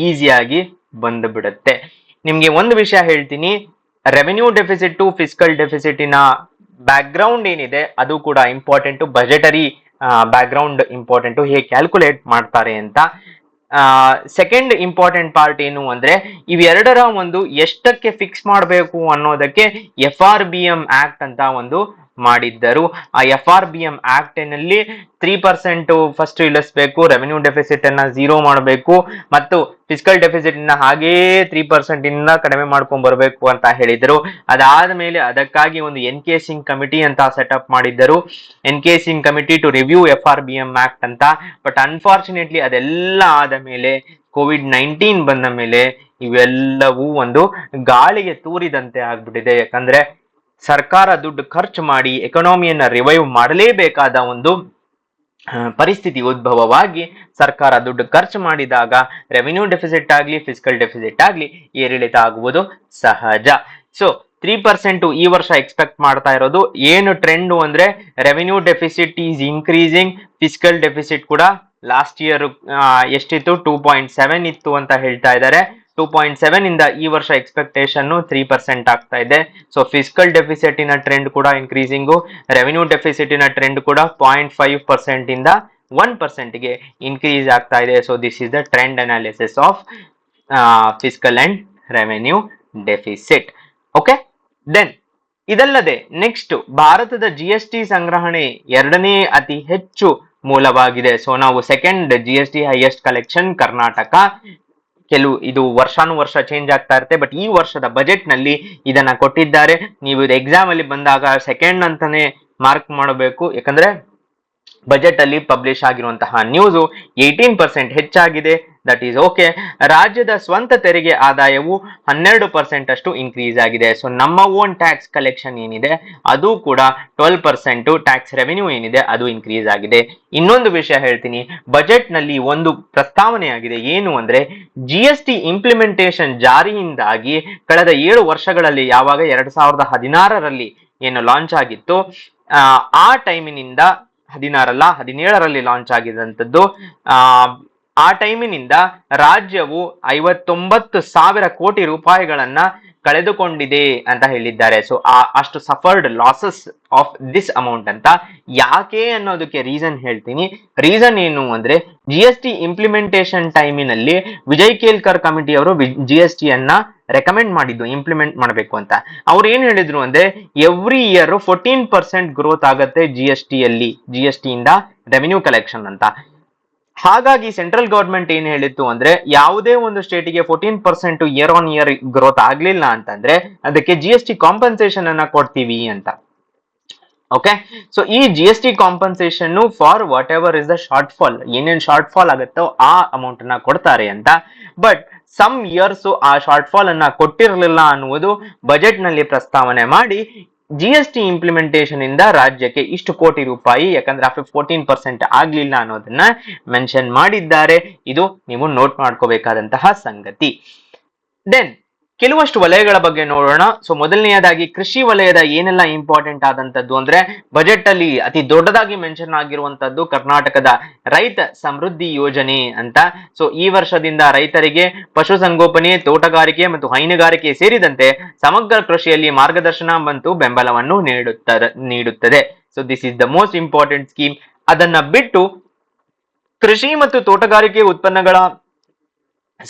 ಈಸಿಯಾಗಿ ಬಂದು ಬಿಡುತ್ತೆ. ನಿಮ್ಗೆ ಒಂದು ವಿಷಯ ಹೇಳ್ತೀನಿ, ರೆವೆನ್ಯೂ ಡೆಫಿಸಿಟ್ ಟು ಫಿಸ್ಕಲ್ ಡೆಫಿಸಿಟಿನ ಬ್ಯಾಕ್ ಗ್ರೌಂಡ್ ಏನಿದೆ ಅದು ಕೂಡ important. Budgetary background important, ಹೇಗೆ ಕ್ಯಾಲ್ಕುಲೇಟ್ ಮಾಡ್ತಾರೆ ಅಂತ. ಸೆಕೆಂಡ್ ಇಂಪಾರ್ಟೆಂಟ್ ಪಾರ್ಟ್ ಏನು ಅಂದ್ರೆ, ಇವೆರಡರ ಒಂದು ಎಷ್ಟಕ್ಕೆ ಫಿಕ್ಸ್ ಮಾಡಬೇಕು ಅನ್ನೋದಕ್ಕೆ FRBM ಆಕ್ಟ್ ಅಂತ ಒಂದು ಮಾಡಿದ್ದರು. ಆ FRBM ಆಕ್ಟ್ ನಲ್ಲಿ 3% ಫಸ್ಟ್ ಇಳಿಸ್ಬೇಕು, ರೆವೆನ್ಯೂ ಡೆಫಿಸಿಟ್ ಅನ್ನ 0 ಮಾಡಬೇಕು ಮತ್ತು ಫಿಸ್ಕಲ್ ಡೆಫಿಸಿಟ್ ನ ಹಾಗೇ 3% ಇಂದ ಕಡಿಮೆ ಮಾಡ್ಕೊಂಡ್ ಬರ್ಬೇಕು ಅಂತ ಹೇಳಿದ್ರು. ಅದಾದ ಮೇಲೆ ಅದಕ್ಕಾಗಿ ಒಂದು ಎನ್ಕೇಸಿಂಗ್ ಕಮಿಟಿ ಅಂತ ಸೆಟಪ್ ಮಾಡಿದ್ದರು, ಎನ್ಕೇಸಿಂಗ್ committee to review FRBM act ಅಂತ. ಬಟ್ ಅನ್ಫಾರ್ಚುನೇಟ್ಲಿ ಅದೆಲ್ಲ ಆದ ಮೇಲೆ COVID-19 ಬಂದ ಮೇಲೆ ಇವೆಲ್ಲವೂ ಒಂದು ಗಾಳಿಗೆ ತೂರಿದಂತೆ ಆಗ್ಬಿಟ್ಟಿದೆ. ಯಾಕಂದ್ರೆ ಸರ್ಕಾರ ದುಡ್ಡು ಖರ್ಚು ಮಾಡಿ ಎಕಾನಮಿಯನ್ನ ರಿವೈವ್ ಮಾಡಲೇಬೇಕಾದ ಒಂದು ಪರಿಸ್ಥಿತಿ ಉದ್ಭವವಾಗಿ, ಸರ್ಕಾರ ದುಡ್ಡು ಖರ್ಚು ಮಾಡಿದಾಗ ರೆವೆನ್ಯೂ ಡೆಫಿಸಿಟ್ ಆಗ್ಲಿ ಫಿಸ್ಕಲ್ ಡೆಫಿಸಿಟ್ ಆಗ್ಲಿ ಏರಿಳಿತ ಆಗುವುದು ಸಹಜ. ಸೊ 3% ಈ ವರ್ಷ ಎಕ್ಸ್ಪೆಕ್ಟ್ ಮಾಡ್ತಾ ಇರೋದು. ಏನು ಟ್ರೆಂಡ್ ಅಂದ್ರೆ revenue deficit is increasing, fiscal deficit ಕೂಡ ಲಾಸ್ಟ್ ಇಯರ್ ಎಷ್ಟಿತ್ತು 2.7 ಇತ್ತು ಅಂತ ಹೇಳ್ತಾ ಇದ್ದಾರೆ. 2.7 ಇಂದ ಈ ವರ್ಷ ಎಕ್ಸ್ಪೆಕ್ಟೇಷನ್ 3% ಆಗ್ತಾ ಇದೆ. ಸೊ ಫಿಸ್ಕಲ್ ಡೆಫಿಸಿಟ್ ಇನ ಟ್ರೆಂಡ್ ಕೂಡ ಇನ್ಕ್ರೀಸಿಂಗು, ರೆವೆನ್ಯೂ ಡೆಫಿಸಿಟ್ ಇನ ಟ್ರೆಂಡ್ ಕೂಡ 0.5% ಇಂದ 1% ಗೆ ಇನ್ಕ್ರೀಸ್ ಆಗ್ತಾ ಇದೆ. So this is the trend analysis of fiscal and revenue deficit. Okay, then ಇದಲ್ಲದೆ ನೆಕ್ಸ್ಟ್ ಭಾರತದ GST ಸಂಗ್ರಹಣೆ ಎರಡನೇ ಅತಿ ಹೆಚ್ಚು ಮೂಲವಾಗಿದೆ. ಸೊ ನಾವು second GST highest collection Karnataka. ಇದು ವರ್ಷಾನುವರ್ಷ ಚೇಂಜ್ ಆಗ್ತಾ ಇರುತ್ತೆ, ಬಟ್ ಈ ವರ್ಷದ ಬಜೆಟ್ ನಲ್ಲಿ ಇದನ್ನ ಕೊಟ್ಟಿದ್ದಾರೆ. ನೀವು ಇದು ಎಕ್ಸಾಮ್ ಅಲ್ಲಿ ಬಂದಾಗ ಸೆಕೆಂಡ್ ಅಂತಾನೆ ಮಾರ್ಕ್ ಮಾಡಬೇಕು, ಯಾಕಂದ್ರೆ ಬಜೆಟ್ ಅಲ್ಲಿ ಪಬ್ಲಿಷ್ ಆಗಿರುವಂತಹ ನ್ಯೂಸ್ 18% ಹೆಚ್ಚಾಗಿದೆ. That is okay. ರಾಜ್ಯದ ಸ್ವಂತ ತೆರಿಗೆ ಆದಾಯವು 12% ಅಷ್ಟು ಇನ್ಕ್ರೀಸ್ ಆಗಿದೆ. ಸೊ ನಮ್ಮ ಓನ್ ಟ್ಯಾಕ್ಸ್ ಕಲೆಕ್ಷನ್ ಏನಿದೆ ಅದು ಕೂಡ 12%, ಟ್ಯಾಕ್ಸ್ ರೆವೆನ್ಯೂ ಏನಿದೆ ಅದು ಇನ್ಕ್ರೀಸ್ ಆಗಿದೆ. ಇನ್ನೊಂದು ವಿಷಯ ಹೇಳ್ತೀನಿ, ಬಜೆಟ್ ನಲ್ಲಿ ಒಂದು ಪ್ರಸ್ತಾವನೆ ಆಗಿದೆ. ಏನು ಅಂದ್ರೆ GST ಇಂಪ್ಲಿಮೆಂಟೇಷನ್ ಜಾರಿಯಿಂದಾಗಿ ಕಳೆದ 7 ವರ್ಷಗಳಲ್ಲಿ, ಯಾವಾಗ 2016ರಲ್ಲಿ ಏನು ಲಾಂಚ್ ಆಗಿತ್ತು, ಆ ಟೈಮಿನಿಂದ 17ರಲ್ಲಿ ಲಾಂಚ್ ಆಗಿದಂಥದ್ದು. ಆ ಟೈಮಿನಿಂದ ರಾಜ್ಯವು 59,000 ಕೋಟಿ ರೂಪಾಯಿಗಳನ್ನ ಕಳೆದುಕೊಂಡಿದೆ ಅಂತ ಹೇಳಿದ್ದಾರೆ. ಸೊ ಅಷ್ಟು suffered losses of this amount ಅಂತ. ಯಾಕೆ ಅನ್ನೋದಕ್ಕೆ ರೀಸನ್ ಹೇಳ್ತೀನಿ. ರೀಸನ್ ಏನು ಅಂದ್ರೆ GST ಇಂಪ್ಲಿಮೆಂಟೇಷನ್ ಟೈಮಿನಲ್ಲಿ ವಿಜಯ್ ಕೇಲ್ಕರ್ ಕಮಿಟಿ ಅವರು GST ಅನ್ನ ರೆಕಮೆಂಡ್ ಮಾಡಿದ್ದು ಇಂಪ್ಲಿಮೆಂಟ್ ಮಾಡಬೇಕು ಅಂತ. ಅವ್ರು ಏನ್ ಹೇಳಿದ್ರು ಅಂದ್ರೆ ಎವ್ರಿ ಇಯರ್ 14% ಗ್ರೋತ್ ಆಗತ್ತೆ GST ಇಂದ ರೆವಿನ್ಯೂ ಕಲೆಕ್ಷನ್ ಅಂತ. ಹಾಗಾಗಿ ಸೆಂಟ್ರಲ್ ಗವರ್ಮೆಂಟ್ ಏನ್ ಹೇಳಿತ್ತು ಅಂದ್ರೆ ಯಾವುದೇ ಒಂದು ಸ್ಟೇಟಿಗೆ 14% ಇಯರ್ ಆನ್ ಇಯರ್ ಗ್ರೋತ್ ಆಗ್ಲಿಲ್ಲ ಅಂತಂದ್ರೆ ಅದಕ್ಕೆ GST ಕಾಂಪನ್ಸೇಷನ್ ಅನ್ನ ಕೊಡ್ತೀವಿ ಅಂತ. ಓಕೆ, ಸೊ ಈ GST compensation for what ever is the short fall, ಏನೇನ್ ಶಾರ್ಟ್ ಫಾಲ್ ಆಗುತ್ತೋ ಆ ಅಮೌಂಟ್ ಅನ್ನ ಕೊಡ್ತಾರೆ ಅಂತ. ಬಟ್ ಸಮ್ ಇಯರ್ಸ್ ಆ ಶಾರ್ಟ್ ಫಾಲ್ ಅನ್ನ ಕೊಟ್ಟಿರಲಿಲ್ಲ ಅನ್ನುವುದು ಬಜೆಟ್ ನಲ್ಲಿ ಪ್ರಸ್ತಾವನೆ ಮಾಡಿ GST ಇಂಪ್ಲಿಮೆಂಟೇಷನ್ ಇಂದ ರಾಜ್ಯಕ್ಕೆ ಇಷ್ಟು ಕೋಟಿ ರೂಪಾಯಿ, ಯಾಕಂದ್ರೆ 14% ಆಗ್ಲಿಲ್ಲ ಅನ್ನೋದನ್ನ ಮೆನ್ಷನ್ ಮಾಡಿದ್ದಾರೆ. ಇದು ನೀವು ನೋಟ್ ಮಾಡ್ಕೋಬೇಕಾದಂತಹ ಸಂಗತಿ. ದೆನ್ ಕೆಲವಷ್ಟು ವಲಯಗಳ ಬಗ್ಗೆ ನೋಡೋಣ. ಸೊ ಮೊದಲನೆಯದಾಗಿ ಕೃಷಿ ವಲಯದ ಏನೆಲ್ಲ ಇಂಪಾರ್ಟೆಂಟ್ ಆದಂತದ್ದು ಅಂದ್ರೆ ಬಜೆಟ್ ಅಲ್ಲಿ ಅತಿ ದೊಡ್ಡದಾಗಿ ಮೆನ್ಷನ್ ಆಗಿರುವಂತದ್ದು ಕರ್ನಾಟಕದ ರೈತ ಸಮೃದ್ಧಿ ಯೋಜನೆ ಅಂತ. ಸೊ ಈ ವರ್ಷದಿಂದ ರೈತರಿಗೆ ಪಶುಸಂಗೋಪನೆ, ತೋಟಗಾರಿಕೆ ಮತ್ತು ಹೈನುಗಾರಿಕೆ ಸೇರಿದಂತೆ ಸಮಗ್ರ ಕೃಷಿಯಲ್ಲಿ ಮಾರ್ಗದರ್ಶನ ಮತ್ತು ಬೆಂಬಲವನ್ನು ನೀಡುತ್ತದೆ. So this is the most important scheme. ಅದನ್ನ ಬಿಟ್ಟು ಕೃಷಿ ಮತ್ತು ತೋಟಗಾರಿಕೆ ಉತ್ಪನ್ನಗಳ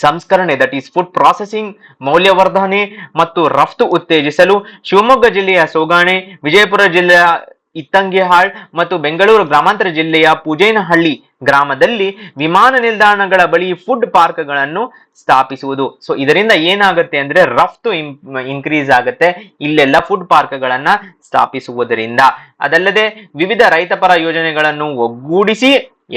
ಸಂಸ್ಕರಣೆ, ದಟ್ ಈಸ್ ಫುಡ್ ಪ್ರಾಸೆಸಿಂಗ್, ಮೌಲ್ಯವರ್ಧನೆ ಮತ್ತು ರಫ್ತು ಉತ್ತೇಜಿಸಲು ಶಿವಮೊಗ್ಗ ಜಿಲ್ಲೆಯ ಸೋಗಾಣೆ, ವಿಜಯಪುರ ಜಿಲ್ಲೆಯ ಇತ್ತಂಗಿಹಾಳ್ ಮತ್ತು ಬೆಂಗಳೂರು ಗ್ರಾಮಾಂತರ ಜಿಲ್ಲೆಯ ಪೂಜೇನಹಳ್ಳಿ ಗ್ರಾಮದಲ್ಲಿ ವಿಮಾನ ನಿಲ್ದಾಣಗಳ ಬಳಿ ಫುಡ್ ಪಾರ್ಕ್ಗಳನ್ನು ಸ್ಥಾಪಿಸುವುದು. ಸೊ ಇದರಿಂದ ಏನಾಗುತ್ತೆ ಅಂದ್ರೆ ರಫ್ತು ಇನ್ಕ್ರೀಸ್ ಆಗುತ್ತೆ ಇಲ್ಲೆಲ್ಲ ಫುಡ್ ಪಾರ್ಕ್ಗಳನ್ನ ಸ್ಥಾಪಿಸುವುದರಿಂದ. ಅದಲ್ಲದೆ ವಿವಿಧ ರೈತಪರ ಯೋಜನೆಗಳನ್ನು ಒಗ್ಗೂಡಿಸಿ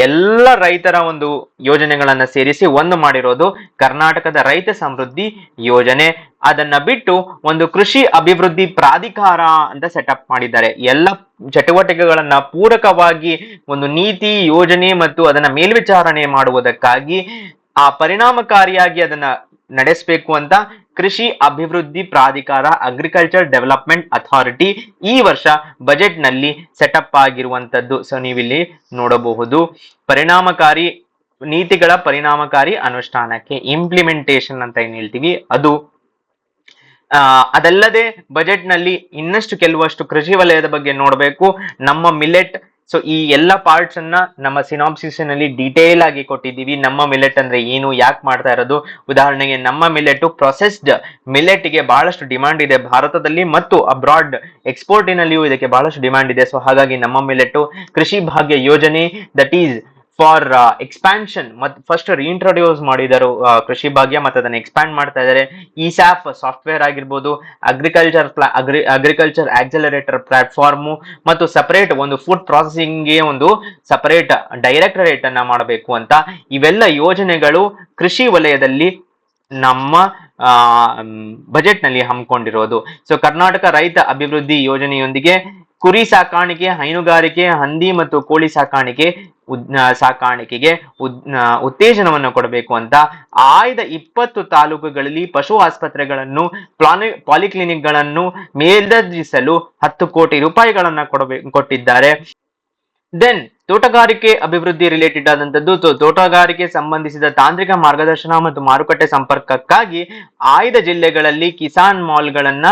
ಎಲ್ಲ ರೈತರ ಒಂದು ಯೋಜನೆಗಳನ್ನ ಸೇರಿಸಿ ಒಂದು ಮಾಡಿರೋದು ಕರ್ನಾಟಕದ ರೈತ ಸಮೃದ್ಧಿ ಯೋಜನೆ. ಅದನ್ನ ಬಿಟ್ಟು ಒಂದು ಕೃಷಿ ಅಭಿವೃದ್ಧಿ ಪ್ರಾಧಿಕಾರ ಅಂತ ಸೆಟಪ್ ಮಾಡಿದ್ದಾರೆ. ಎಲ್ಲ ಚಟುವಟಿಕೆಗಳನ್ನ ಪೂರಕವಾಗಿ ಒಂದು ನೀತಿ, ಯೋಜನೆ ಮತ್ತು ಅದನ್ನ ಮೇಲ್ವಿಚಾರಣೆ ಮಾಡುವುದಕ್ಕಾಗಿ ಪರಿಣಾಮಕಾರಿಯಾಗಿ ಅದನ್ನ ನಡೆಸಬೇಕು ಅಂತ ಕೃಷಿ ಅಭಿವೃದ್ಧಿ ಪ್ರಾಧಿಕಾರ, ಅಗ್ರಿಕಲ್ಚರ್ ಡೆವಲಪ್ಮೆಂಟ್ ಅಥಾರಿಟಿ ಈ ವರ್ಷ ಬಜೆಟ್ ನಲ್ಲಿ ಸೆಟಪ್ ಆಗಿರುವಂತದ್ದು. ಸೊ ನೀವಿಲ್ಲಿ ನೋಡಬಹುದು, ಪರಿಣಾಮಕಾರಿ ನೀತಿಗಳ ಪರಿಣಾಮಕಾರಿ ಅನುಷ್ಠಾನಕ್ಕೆ ಇಂಪ್ಲಿಮೆಂಟೇಷನ್ ಅಂತ ಏನ್ ಹೇಳ್ತೀವಿ ಅದು. ಅದಲ್ಲದೆ ಬಜೆಟ್ ನಲ್ಲಿ ಇನ್ನಷ್ಟು ಕೆಲವಷ್ಟು ಕೃಷಿ ವಲಯದ ಬಗ್ಗೆ ನೋಡಬೇಕು. ನಮ್ಮ ಮಿಲೆಟ್, ಸೊ ಈ ಎಲ್ಲ ಪಾರ್ಟ್ಸ್ ಅನ್ನ ನಮ್ಮ ಸಿನಾಪ್ಸಿಸ್ ನಲ್ಲಿ ಡೀಟೇಲ್ ಆಗಿ ಕೊಟ್ಟಿದ್ದೀವಿ. ನಮ್ಮ ಮಿಲೆಟ್ ಅಂದ್ರೆ ಏನು, ಯಾಕೆ ಮಾಡ್ತಾ ಇರೋದು. ಉದಾಹರಣೆಗೆ ನಮ್ಮ ಮಿಲೆಟ್, ಪ್ರೊಸೆಸ್ಡ್ ಮಿಲೆಟ್ ಗೆ ಬಹಳಷ್ಟು ಡಿಮಾಂಡ್ ಇದೆ ಭಾರತದಲ್ಲಿ ಮತ್ತು ಅಬ್ರಾಡ್ ಎಕ್ಸ್ಪೋರ್ಟಿನಲ್ಲಿಯೂ ಇದಕ್ಕೆ ಬಹಳಷ್ಟು ಡಿಮಾಂಡ್ ಇದೆ. ಸೊ ಹಾಗಾಗಿ ನಮ್ಮ ಮಿಲೆಟ್ ಕೃಷಿ ಭಾಗ್ಯ ಯೋಜನೆ, ದಟ್ ಈಸ್ ಫಾರ್ ಎಕ್ಸ್ಪ್ಯಾನ್ಷನ್, ಮತ್ತು ಫಸ್ಟ್ ರೀಇಂಟ್ರೊಡ್ಯೂಸ್ ಮಾಡಿದರು ಕೃಷಿ ಭಾಗ್ಯ, ಮತ್ತು ಅದನ್ನ ಎಕ್ಸ್ಪ್ಯಾಂಡ್ ಮಾಡ್ತಾ ಇದ್ದಾರೆ. ಇಸ್ಯಾಪ್ ಸಾಫ್ಟ್ವೇರ್ ಆಗಿರ್ಬೋದು, ಅಗ್ರಿಕಲ್ಚರ್ ಆಕ್ಸಲರೇಟರ್ ಪ್ಲಾಟ್ಫಾರ್ಮ್ ಮತ್ತು ಸಪರೇಟ್ ಒಂದು ಫುಡ್ ಪ್ರಾಸೆಸಿಂಗ್ ಗೆ ಒಂದು ಸಪರೇಟ್ ಡೈರೆಕ್ಟರೇಟ್ ಅನ್ನ ಮಾಡಬೇಕು ಅಂತ. ಇವೆಲ್ಲ ಯೋಜನೆಗಳು ಕೃಷಿ ವಲಯದಲ್ಲಿ ನಮ್ಮ ಬಜೆಟ್ ನಲ್ಲಿ ಹಮ್ಮಿಕೊಂಡಿರೋದು. ಸೊ ಕರ್ನಾಟಕ ರೈತ ಅಭಿವೃದ್ಧಿ ಯೋಜನೆಯೊಂದಿಗೆ ಕುರಿ ಸಾಕಾಣಿಕೆ, ಹೈನುಗಾರಿಕೆ, ಹಂದಿ ಮತ್ತು ಕೋಳಿ ಸಾಕಾಣಿಕೆಗೆ ಉತ್ತೇಜನವನ್ನು ಕೊಡಬೇಕು ಅಂತ ಆಯ್ದ 20 ತಾಲೂಕುಗಳಲ್ಲಿ ಪಶು ಆಸ್ಪತ್ರೆಗಳನ್ನು, ಪಾಲಿಕ್ಲಿನಿಕ್ ಗಳನ್ನು ಮೇಲ್ದರ್ಜಿಸಲು 10 ಕೋಟಿ ರೂಪಾಯಿಗಳನ್ನ ಕೊಟ್ಟಿದ್ದಾರೆ. ದೆನ್ ತೋಟಗಾರಿಕೆ ಅಭಿವೃದ್ಧಿ ರಿಲೇಟೆಡ್ ಆದಂತದ್ದು. ತೋಟಗಾರಿಕೆ ಸಂಬಂಧಿಸಿದ ತಾಂತ್ರಿಕ ಮಾರ್ಗದರ್ಶನ ಮತ್ತು ಮಾರುಕಟ್ಟೆ ಸಂಪರ್ಕಕ್ಕಾಗಿ ಆಯ್ದ ಜಿಲ್ಲೆಗಳಲ್ಲಿ ಕಿಸಾನ್ ಮಾಲ್ಗಳನ್ನ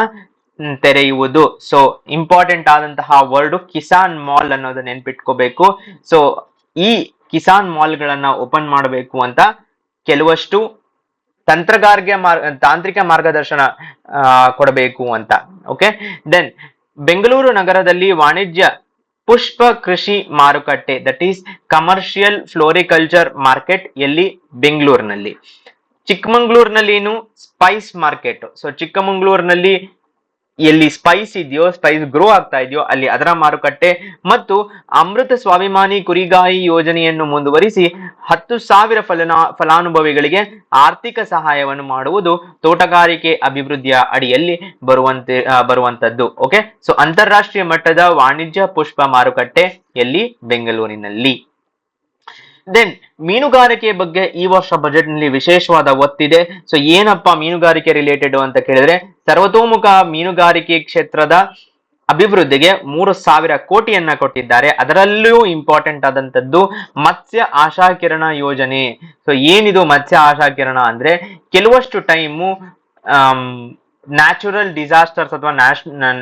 ತೆರೆಯುವುದು. ಸೊ ಇಂಪಾರ್ಟೆಂಟ್ ಆದಂತಹ ವರ್ಡ್ ಕಿಸಾನ್ ಮಾಲ್ ಅನ್ನೋದನ್ನ ನೆನ್ಪಿಟ್ಕೋಬೇಕು. ಸೊ ಈ ಕಿಸಾನ್ ಮಾಲ್ಗಳನ್ನ ಓಪನ್ ಮಾಡಬೇಕು ಅಂತ ಕೆಲವಷ್ಟು ತಾಂತ್ರಿಕ ಮಾರ್ಗದರ್ಶನ ಕೊಡಬೇಕು ಅಂತ. ಓಕೆ, ದೆನ್ ಬೆಂಗಳೂರು ನಗರದಲ್ಲಿ ವಾಣಿಜ್ಯ ಪುಷ್ಪ ಕೃಷಿ ಮಾರುಕಟ್ಟೆ, that is commercial floriculture market, ಎಲ್ಲಿ? ಬೆಂಗಳೂರಿನಲ್ಲಿ. ಚಿಕ್ಕಮಂಗ್ಳೂರಿನಲ್ಲಿ ಏನು? Spice market. ಸೊ ಚಿಕ್ಕಮಂಗ್ಳೂರಿನಲ್ಲಿ ಎಲ್ಲಿ ಸ್ಪೈಸ್ ಇದೆಯೋ, ಸ್ಪೈಸ್ ಗ್ರೋ ಆಗ್ತಾ ಇದೆಯೋ ಅಲ್ಲಿ ಅದರ ಮಾರುಕಟ್ಟೆ. ಮತ್ತು ಅಮೃತ ಸ್ವಾಭಿಮಾನಿ ಕುರಿಗಾಹಿ ಯೋಜನೆಯನ್ನು ಮುಂದುವರಿಸಿ 10,000 ಫಲಾನುಭವಿಗಳಿಗೆ ಆರ್ಥಿಕ ಸಹಾಯವನ್ನು ಮಾಡುವುದು ತೋಟಗಾರಿಕೆ ಅಭಿವೃದ್ಧಿಯ ಅಡಿಯಲ್ಲಿ ಬರುವಂತದ್ದು. ಓಕೆ, ಸೊ ಅಂತಾರಾಷ್ಟ್ರೀಯ ಮಟ್ಟದ ವಾಣಿಜ್ಯ ಪುಷ್ಪ ಮಾರುಕಟ್ಟೆ ಎಲ್ಲಿ? ಬೆಂಗಳೂರಿನಲ್ಲಿ. ದೆನ್ ಮೀನುಗಾರಿಕೆ ಬಗ್ಗೆ ಈ ವರ್ಷ ಬಜೆಟ್ ನಲ್ಲಿ ವಿಶೇಷವಾದ ಒತ್ತಿದೆ. ಸೊ ಏನಪ್ಪಾ ಮೀನುಗಾರಿಕೆ ರಿಲೇಟೆಡ್ ಅಂತ ಕೇಳಿದ್ರೆ, ಸರ್ವತೋಮುಖ ಮೀನುಗಾರಿಕೆ ಕ್ಷೇತ್ರದ ಅಭಿವೃದ್ಧಿಗೆ 3,000 ಕೋಟಿಯನ್ನ ಕೊಟ್ಟಿದ್ದಾರೆ. ಅದರಲ್ಲೂ ಇಂಪಾರ್ಟೆಂಟ್ ಆದಂತದ್ದು ಮತ್ಸ್ಯ ಆಶಾಕಿರಣ ಯೋಜನೆ. ಸೊ ಏನಿದು ಮತ್ಸ್ಯ ಆಶಾಕಿರಣ ಅಂದ್ರೆ, ಕೆಲವಷ್ಟು ಟೈಮು ನ್ಯಾಚುರಲ್ ಡಿಸಾಸ್ಟರ್ಸ್ ಅಥವಾ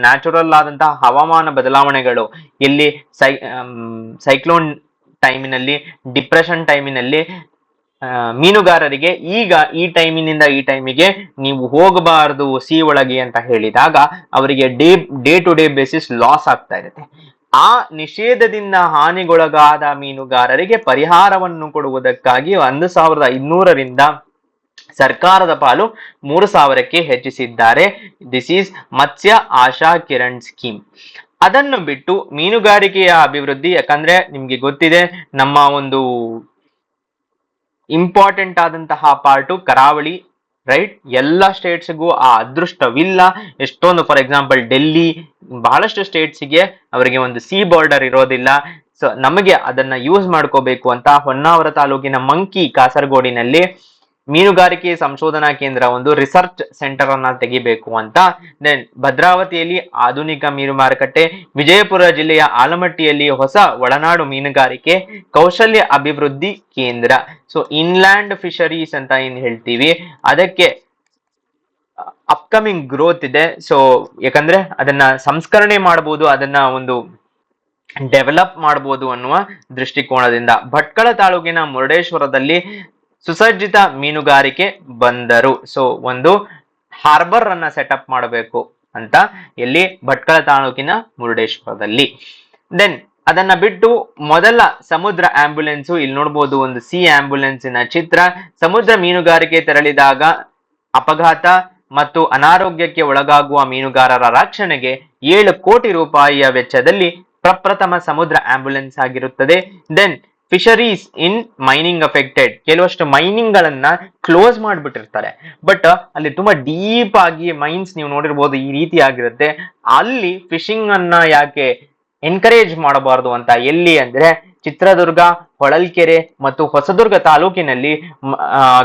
ನ್ಯಾಚುರಲ್ ಆದಂತಹ ಹವಾಮಾನ ಬದಲಾವಣೆಗಳು, ಇಲ್ಲಿ ಸೈಕ್ಲೋನ್ ಟೈಮಿನಲ್ಲಿ, ಡಿಪ್ರೆಷನ್ ಟೈಮಿನಲ್ಲಿ ಮೀನುಗಾರರಿಗೆ ಈಗ ಈ ಟೈಮಿನಿಂದ ಈ ಟೈಮಿಗೆ ನೀವು ಹೋಗಬಾರದು ಸಿ ಒಳಗೆ ಅಂತ ಹೇಳಿದಾಗ ಅವರಿಗೆ day to day basis loss ಆಗ್ತಾ ಇರುತ್ತೆ. ಆ ನಿಷೇಧದಿಂದ ಹಾನಿಗೊಳಗಾದ ಮೀನುಗಾರರಿಗೆ ಪರಿಹಾರವನ್ನು ಕೊಡುವುದಕ್ಕಾಗಿ 1,500ರಿಂದ ಸರ್ಕಾರದ ಪಾಲು 3,000ಕ್ಕೆ ಹೆಚ್ಚಿಸಿದ್ದಾರೆ. This is Matsya Asha Kiran scheme. ಅದನ್ನು ಬಿಟ್ಟು ಮೀನುಗಾರಿಕೆಯ ಅಭಿವೃದ್ಧಿ, ಯಾಕಂದ್ರೆ ನಿಮ್ಗೆ ಗೊತ್ತಿದೆ ನಮ್ಮ ಒಂದು ಇಂಪಾರ್ಟೆಂಟ್ ಆದಂತಹ ಪಾರ್ಟು ಕರಾವಳಿ, ರೈಟ್? ಎಲ್ಲ ಸ್ಟೇಟ್ಸ್ಗೂ ಆ ಅದೃಷ್ಟವಿಲ್ಲ. ಎಷ್ಟೊಂದು, ಫಾರ್ ಎಕ್ಸಾಂಪಲ್ ಡೆಲ್ಲಿ, ಬಹಳಷ್ಟು ಸ್ಟೇಟ್ಸ್ಗೆ ಅವರಿಗೆ ಒಂದು ಸಿ ಬಾರ್ಡರ್ ಇರೋದಿಲ್ಲ. ಸೊ ನಮಗೆ ಅದನ್ನ ಯೂಸ್ ಮಾಡ್ಕೋಬೇಕು ಅಂತ ಹೊನ್ನಾವರ ತಾಲೂಕಿನ ಮಂಕಿ, ಕಾಸರಗೋಡಿನಲ್ಲಿ ಮೀನುಗಾರಿಕೆ ಸಂಶೋಧನಾ ಕೇಂದ್ರ, ಒಂದು ರಿಸರ್ಚ್ ಸೆಂಟರ್ ಅನ್ನ ತೆಗಿಬೇಕು ಅಂತ. ದೆನ್ ಭದ್ರಾವತಿಯಲ್ಲಿ ಆಧುನಿಕ ಮೀನು ಮಾರುಕಟ್ಟೆ, ವಿಜಯಪುರ ಜಿಲ್ಲೆಯ ಆಲಮಟ್ಟಿಯಲ್ಲಿ ಹೊಸ ಒಳನಾಡು ಮೀನುಗಾರಿಕೆ ಕೌಶಲ್ಯ ಅಭಿವೃದ್ಧಿ ಕೇಂದ್ರ. ಸೊ ಇನ್ಲ್ಯಾಂಡ್ ಫಿಶರೀಸ್ ಅಂತ ಏನ್ ಹೇಳ್ತೀವಿ, ಅದಕ್ಕೆ ಅಪ್ಕಮಿಂಗ್ ಗ್ರೋತ್ ಇದೆ. ಸೊ ಯಾಕಂದ್ರೆ ಅದನ್ನ ಸಂಸ್ಕರಣೆ ಮಾಡಬಹುದು, ಅದನ್ನ ಒಂದು ಡೆವಲಪ್ ಮಾಡಬಹುದು ಅನ್ನುವ ದೃಷ್ಟಿಕೋನದಿಂದ ಭಟ್ಕಳ ತಾಲೂಕಿನ ಮುರುಡೇಶ್ವರದಲ್ಲಿ ಸುಸಜ್ಜಿತ ಮೀನುಗಾರಿಕೆ ಬಂದರು. ಸೊ ಒಂದು ಹಾರ್ಬರ್ ಅನ್ನ ಸೆಟಪ್ ಮಾಡಬೇಕು ಅಂತ, ಎಲ್ಲಿ? ಭಟ್ಕಳ ತಾಲೂಕಿನ ಮುರುಡೇಶ್ವರದಲ್ಲಿ. ದೆನ್ ಅದನ್ನ ಬಿಟ್ಟು ಮೊದಲ ಸಮುದ್ರ ಆಂಬ್ಯುಲೆನ್ಸ್, ಇಲ್ಲಿ ನೋಡ್ಬೋದು ಒಂದು ಸಿ ಆಂಬ್ಯುಲೆನ್ಸಿನ ಚಿತ್ರ. ಸಮುದ್ರ ಮೀನುಗಾರಿಕೆ ತೆರಳಿದಾಗ ಅಪಘಾತ ಮತ್ತು ಅನಾರೋಗ್ಯಕ್ಕೆ ಒಳಗಾಗುವ ಮೀನುಗಾರರ ರಕ್ಷಣೆಗೆ 7 ಕೋಟಿ ರೂಪಾಯಿಯ ವೆಚ್ಚದಲ್ಲಿ ಪ್ರಪ್ರಥಮ ಸಮುದ್ರ ಆಂಬ್ಯುಲೆನ್ಸ್ ಆಗಿರುತ್ತದೆ. Then fisheries in mining affected, ಕೆಲವಷ್ಟು ಮೈನಿಂಗ್ ಗಳನ್ನ ಕ್ಲೋಸ್ ಮಾಡಿಬಿಟ್ಟಿರ್ತಾರೆ, ಬಟ್ ಅಲ್ಲಿ ತುಂಬಾ ಡೀಪ್ ಆಗಿ ಮೈನ್ಸ್ ನೀವು ನೋಡಿರ್ಬೋದು ಈ ರೀತಿ ಆಗಿರುತ್ತೆ. ಅಲ್ಲಿ ಫಿಶಿಂಗ್ ಅನ್ನ ಯಾಕೆ ಎನ್ಕರೇಜ್ ಮಾಡಬಾರದು ಅಂತ, ಎಲ್ಲಿ ಅಂದ್ರೆ ಚಿತ್ರದುರ್ಗ, ಹೊಳಲ್ಕೆರೆ ಮತ್ತು ಹೊಸದುರ್ಗ ತಾಲೂಕಿನಲ್ಲಿ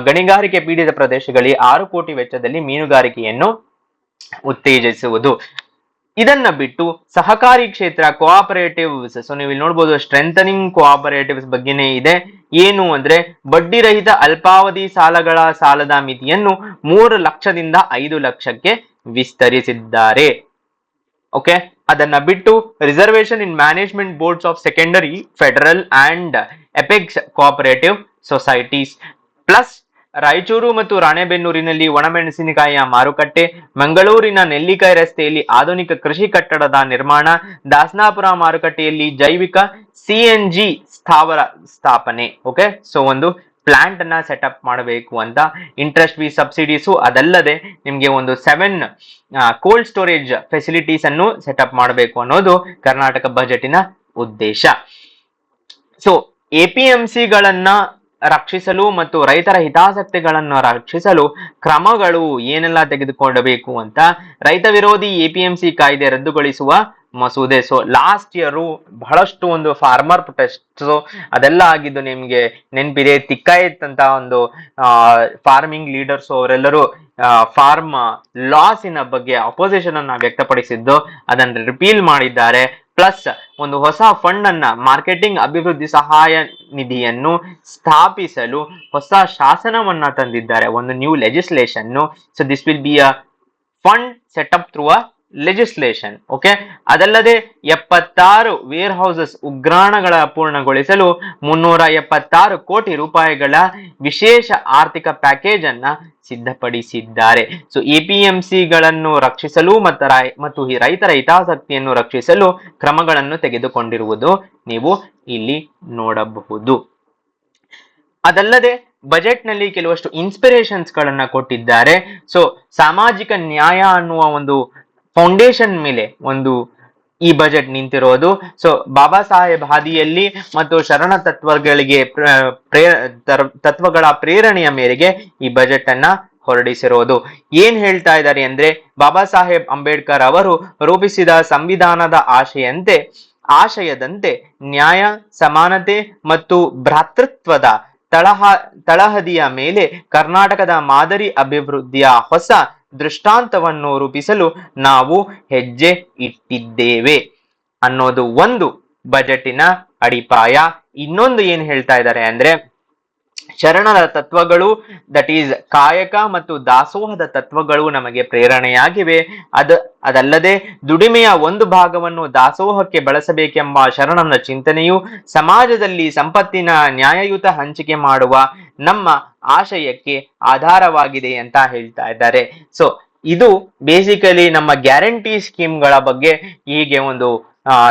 ಗಣಿಗಾರಿಕೆ ಪೀಡಿತ ಪ್ರದೇಶಗಳಲ್ಲಿ 6 ಕೋಟಿ ವೆಚ್ಚದಲ್ಲಿ ಮೀನುಗಾರಿಕೆಯನ್ನು ಉತ್ತೇಜಿಸುವುದು. ಇದನ್ನ ಬಿಟ್ಟು ಸಹಕಾರಿ ಕ್ಷೇತ್ರ, ಕೋಆಪರೇಟಿವ್ಸ್. ಸೊ ನೀವು ಇಲ್ಲಿ ನೋಡ್ಬೋದು ಸ್ಟ್ರೆಂಥನಿಂಗ್ ಕೋಆಪರೇಟಿವ್ಸ್ ಬಗ್ಗೆನೇ ಇದೆ. ಏನು ಅಂದ್ರೆ ಬಡ್ಡಿ ರಹಿತ ಅಲ್ಪಾವಧಿ ಸಾಲಗಳ ಸಾಲದ ಮಿತಿಯನ್ನು 3 ಲಕ್ಷದಿಂದ 5 ಲಕ್ಷಕ್ಕೆ ವಿಸ್ತರಿಸಿದ್ದಾರೆ. ಓಕೆ, ಅದನ್ನ ಬಿಟ್ಟು reservation in management boards of secondary, federal and apex cooperative societies. Plus Raichur ಮತ್ತು ರಾಣೆಬೆನ್ನೂರಿನಲ್ಲಿ ಒಣಮೆಣಸಿನಕಾಯಿಯ ಮಾರುಕಟ್ಟೆ, ಮಂಗಳೂರಿನ ನೆಲ್ಲಿಕಾಯಿ ರಸ್ತೆಯಲ್ಲಿ ಆಧುನಿಕ ಕೃಷಿ ಕಟ್ಟಡದ ನಿರ್ಮಾಣ, ದಾಸನಾಪುರ ಮಾರುಕಟ್ಟೆಯಲ್ಲಿ ಜೈವಿಕ CNG ಸ್ಥಾವರ ಸ್ಥಾಪನೆ. ಓಕೆ, ಸೊ ಒಂದು ಪ್ಲಾಂಟ್ ಅನ್ನ ಸೆಟಪ್ ಮಾಡಬೇಕು ಅಂತ. ಇಂಟ್ರೆಸ್ಟ್ ಬಿ ಸಬ್ಸಿಡೀಸು, ಅದಲ್ಲದೆ ನಿಮ್ಗೆ ಒಂದು 7 ಕೋಲ್ಡ್ ಸ್ಟೋರೇಜ್ ಫೆಸಿಲಿಟೀಸ್ ಅನ್ನು ಸೆಟಪ್ ಮಾಡಬೇಕು ಅನ್ನೋದು ಕರ್ನಾಟಕ ಬಜೆಟಿನ ಉದ್ದೇಶ. ಸೊ APMC ಗಳನ್ನ ರಕ್ಷಿಸಲು ಮತ್ತು ರೈತರ ಹಿತಾಸಕ್ತಿಗಳನ್ನು ರಕ್ಷಿಸಲು ಕ್ರಮಗಳು ಏನೆಲ್ಲ ತೆಗೆದುಕೊಳ್ಳಬೇಕು ಅಂತ, ರೈತ ವಿರೋಧಿ APMC ಕಾಯ್ದೆ ರದ್ದುಗೊಳಿಸುವ ಮಸೂದೆ. ಸೊ ಲಾಸ್ಟ್ ಇಯರ್ ಬಹಳಷ್ಟು ಒಂದು ಫಾರ್ಮರ್ ಪ್ರೊಟೆಸ್ಟ್ ಅದೆಲ್ಲ ಆಗಿದ್ದು ನಿಮ್ಗೆ ನೆನಪಿದೆ. ತಿಕ್ಕಾಯತ್ ಅಂತ ಒಂದು ಫಾರ್ಮಿಂಗ್ ಲೀಡರ್ಸ್ ಅವರೆಲ್ಲರೂ ಫಾರ್ಮ್ ಲಾಸಿನ ಬಗ್ಗೆ ಅಪೋಸಿಷನ್ ಅನ್ನ ವ್ಯಕ್ತಪಡಿಸಿದ್ದು, ಅದನ್ನು ರಿಪೀಲ್ ಮಾಡಿದ್ದಾರೆ. ಪ್ಲಸ್ ಒಂದು ಹೊಸ ಫಂಡ್ ಅನ್ನ, ಮಾರ್ಕೆಟಿಂಗ್ ಅಭಿವೃದ್ಧಿ ಸಹಾಯ ನಿಧಿಯನ್ನು ಸ್ಥಾಪಿಸಲು ಹೊಸ ಶಾಸನವನ್ನ ತಂದಿದ್ದಾರೆ, ಒಂದು new legislation. So this will be a fund setup through a legislation. Okay, ಅದಲ್ಲದೆ 76 ವೇರ್ ಹೌಸಸ್ ಉಗ್ರಾಣಗಳ ಪೂರ್ಣಗೊಳಿಸಲು 376 ಕೋಟಿ ರೂಪಾಯಿಗಳ ವಿಶೇಷ ಆರ್ಥಿಕ ಪ್ಯಾಕೇಜ್ ಅನ್ನ ಸಿದ್ಧಪಡಿಸಿದ್ದಾರೆ. ಸೊ ಎಪಿಎಂಸಿಗಳನ್ನು ರಕ್ಷಿಸಲು ಮತ್ತು ಈ ರೈತರ ಹಿತಾಸಕ್ತಿಯನ್ನು ರಕ್ಷಿಸಲು ಕ್ರಮಗಳನ್ನು ತೆಗೆದುಕೊಂಡಿರುವುದು ನೀವು ಇಲ್ಲಿ ನೋಡಬಹುದು. ಅದಲ್ಲದೆ ಬಜೆಟ್ ನಲ್ಲಿ ಕೆಲವಷ್ಟು ಇನ್ಸ್ಪಿರೇಷನ್ಸ್ ಗಳನ್ನ ಕೊಟ್ಟಿದ್ದಾರೆ. ಸೊ ಸಾಮಾಜಿಕ ನ್ಯಾಯ ಅನ್ನುವ ಒಂದು ಫೌಂಡೇಶನ್ ಮೇಲೆ ಒಂದು ಈ ಬಜೆಟ್ ನಿಂತಿರೋದು. ಸೊ ಬಾಬಾ ಸಾಹೇಬ್ ಹಾದಿಯಲ್ಲಿ ಮತ್ತು ಶರಣ ತತ್ವಗಳ ಪ್ರೇರಣೆಯ ಮೇರೆಗೆ ಈ ಬಜೆಟ್ ಅನ್ನ ಹೊರಡಿಸಿರೋದು. ಏನ್ ಹೇಳ್ತಾ ಇದ್ದಾರೆ ಅಂದ್ರೆ, ಬಾಬಾ ಸಾಹೇಬ್ ಅಂಬೇಡ್ಕರ್ ಅವರು ರೂಪಿಸಿದ ಸಂವಿಧಾನದ ಆಶಯದಂತೆ ನ್ಯಾಯ, ಸಮಾನತೆ ಮತ್ತು ಭ್ರಾತೃತ್ವದ ತಳಹದಿಯ ಮೇಲೆ ಕರ್ನಾಟಕದ ಮಾದರಿ ಅಭಿವೃದ್ಧಿಯ ಹೊಸ ದೃಷ್ಟಾಂತವನ್ನು ರೂಪಿಸಲು ನಾವು ಹೆಜ್ಜೆ ಇಟ್ಟಿದ್ದೇವೆ ಅನ್ನೋದು ಒಂದು ಬಜೆಟಿನ ಅಡಿಪಾಯ. ಇನ್ನೊಂದು ಏನ್ ಹೇಳ್ತಾ ಇದ್ದಾರೆ ಅಂದ್ರೆ, ಶರಣರ ತತ್ವಗಳು, ದಟ್ ಈಸ್ ಕಾಯಕ ಮತ್ತು ದಾಸೋಹದ ತತ್ವಗಳು ನಮಗೆ ಪ್ರೇರಣೆಯಾಗಿವೆ. ಅದಲ್ಲದೆ ದುಡಿಮೆಯ ಒಂದು ಭಾಗವನ್ನು ದಾಸೋಹಕ್ಕೆ ಬಳಸಬೇಕೆಂಬ ಶರಣನ ಚಿಂತನೆಯು ಸಮಾಜದಲ್ಲಿ ಸಂಪತ್ತಿನ ನ್ಯಾಯಯುತ ಹಂಚಿಕೆ ಮಾಡುವ ನಮ್ಮ ಆಶಯಕ್ಕೆ ಆಧಾರವಾಗಿದೆ ಅಂತ ಹೇಳ್ತಾ ಇದ್ದಾರೆ. ಸೊ ಇದು ಬೇಸಿಕಲಿ ನಮ್ಮ ಗ್ಯಾರಂಟಿ ಸ್ಕೀಮ್ಗಳ ಬಗ್ಗೆ, ಹೀಗೆ ಒಂದು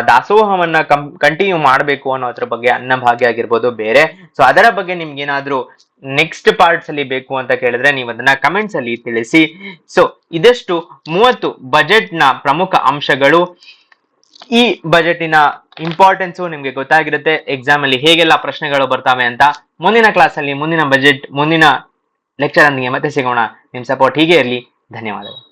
ದಾಸೋಹವನ್ನ ಕಂಟಿನ್ಯೂ ಮಾಡಬೇಕು ಅನ್ನೋದ್ರ ಬಗ್ಗೆ, ಅನ್ನಭಾಗ್ಯ ಆಗಿರ್ಬೋದು ಬೇರೆ. ಸೊ ಅದರ ಬಗ್ಗೆ ನಿಮ್ಗೆ ಏನಾದ್ರೂ ನೆಕ್ಸ್ಟ್ ಪಾರ್ಟ್ಸ್ ಅಲ್ಲಿ ಬೇಕು ಅಂತ ಕೇಳಿದ್ರೆ ನೀವು ಅದನ್ನ ಕಮೆಂಟ್ಸ್ ಅಲ್ಲಿ ತಿಳಿಸಿ. ಸೊ ಇದಷ್ಟು 30 ಬಜೆಟ್ ನ ಪ್ರಮುಖ ಅಂಶಗಳು. ಈ ಬಜೆಟಿನ ಇಂಪಾರ್ಟೆನ್ಸ್ ನಿಮ್ಗೆ ಗೊತ್ತಾಗಿರುತ್ತೆ, ಎಕ್ಸಾಮ್ ಅಲ್ಲಿ ಹೇಗೆಲ್ಲ ಪ್ರಶ್ನೆಗಳು ಬರ್ತವೆ ಅಂತ. ಮುಂದಿನ ಕ್ಲಾಸ್ ಅಲ್ಲಿ ಮುಂದಿನ ಲೆಕ್ಚರ್ ಅಂದಿಗೆ ಮತ್ತೆ ಸಿಗೋಣ. ನಿಮ್ ಸಪೋರ್ಟ್ ಹೀಗೆ ಇರಲಿ. ಧನ್ಯವಾದಗಳು.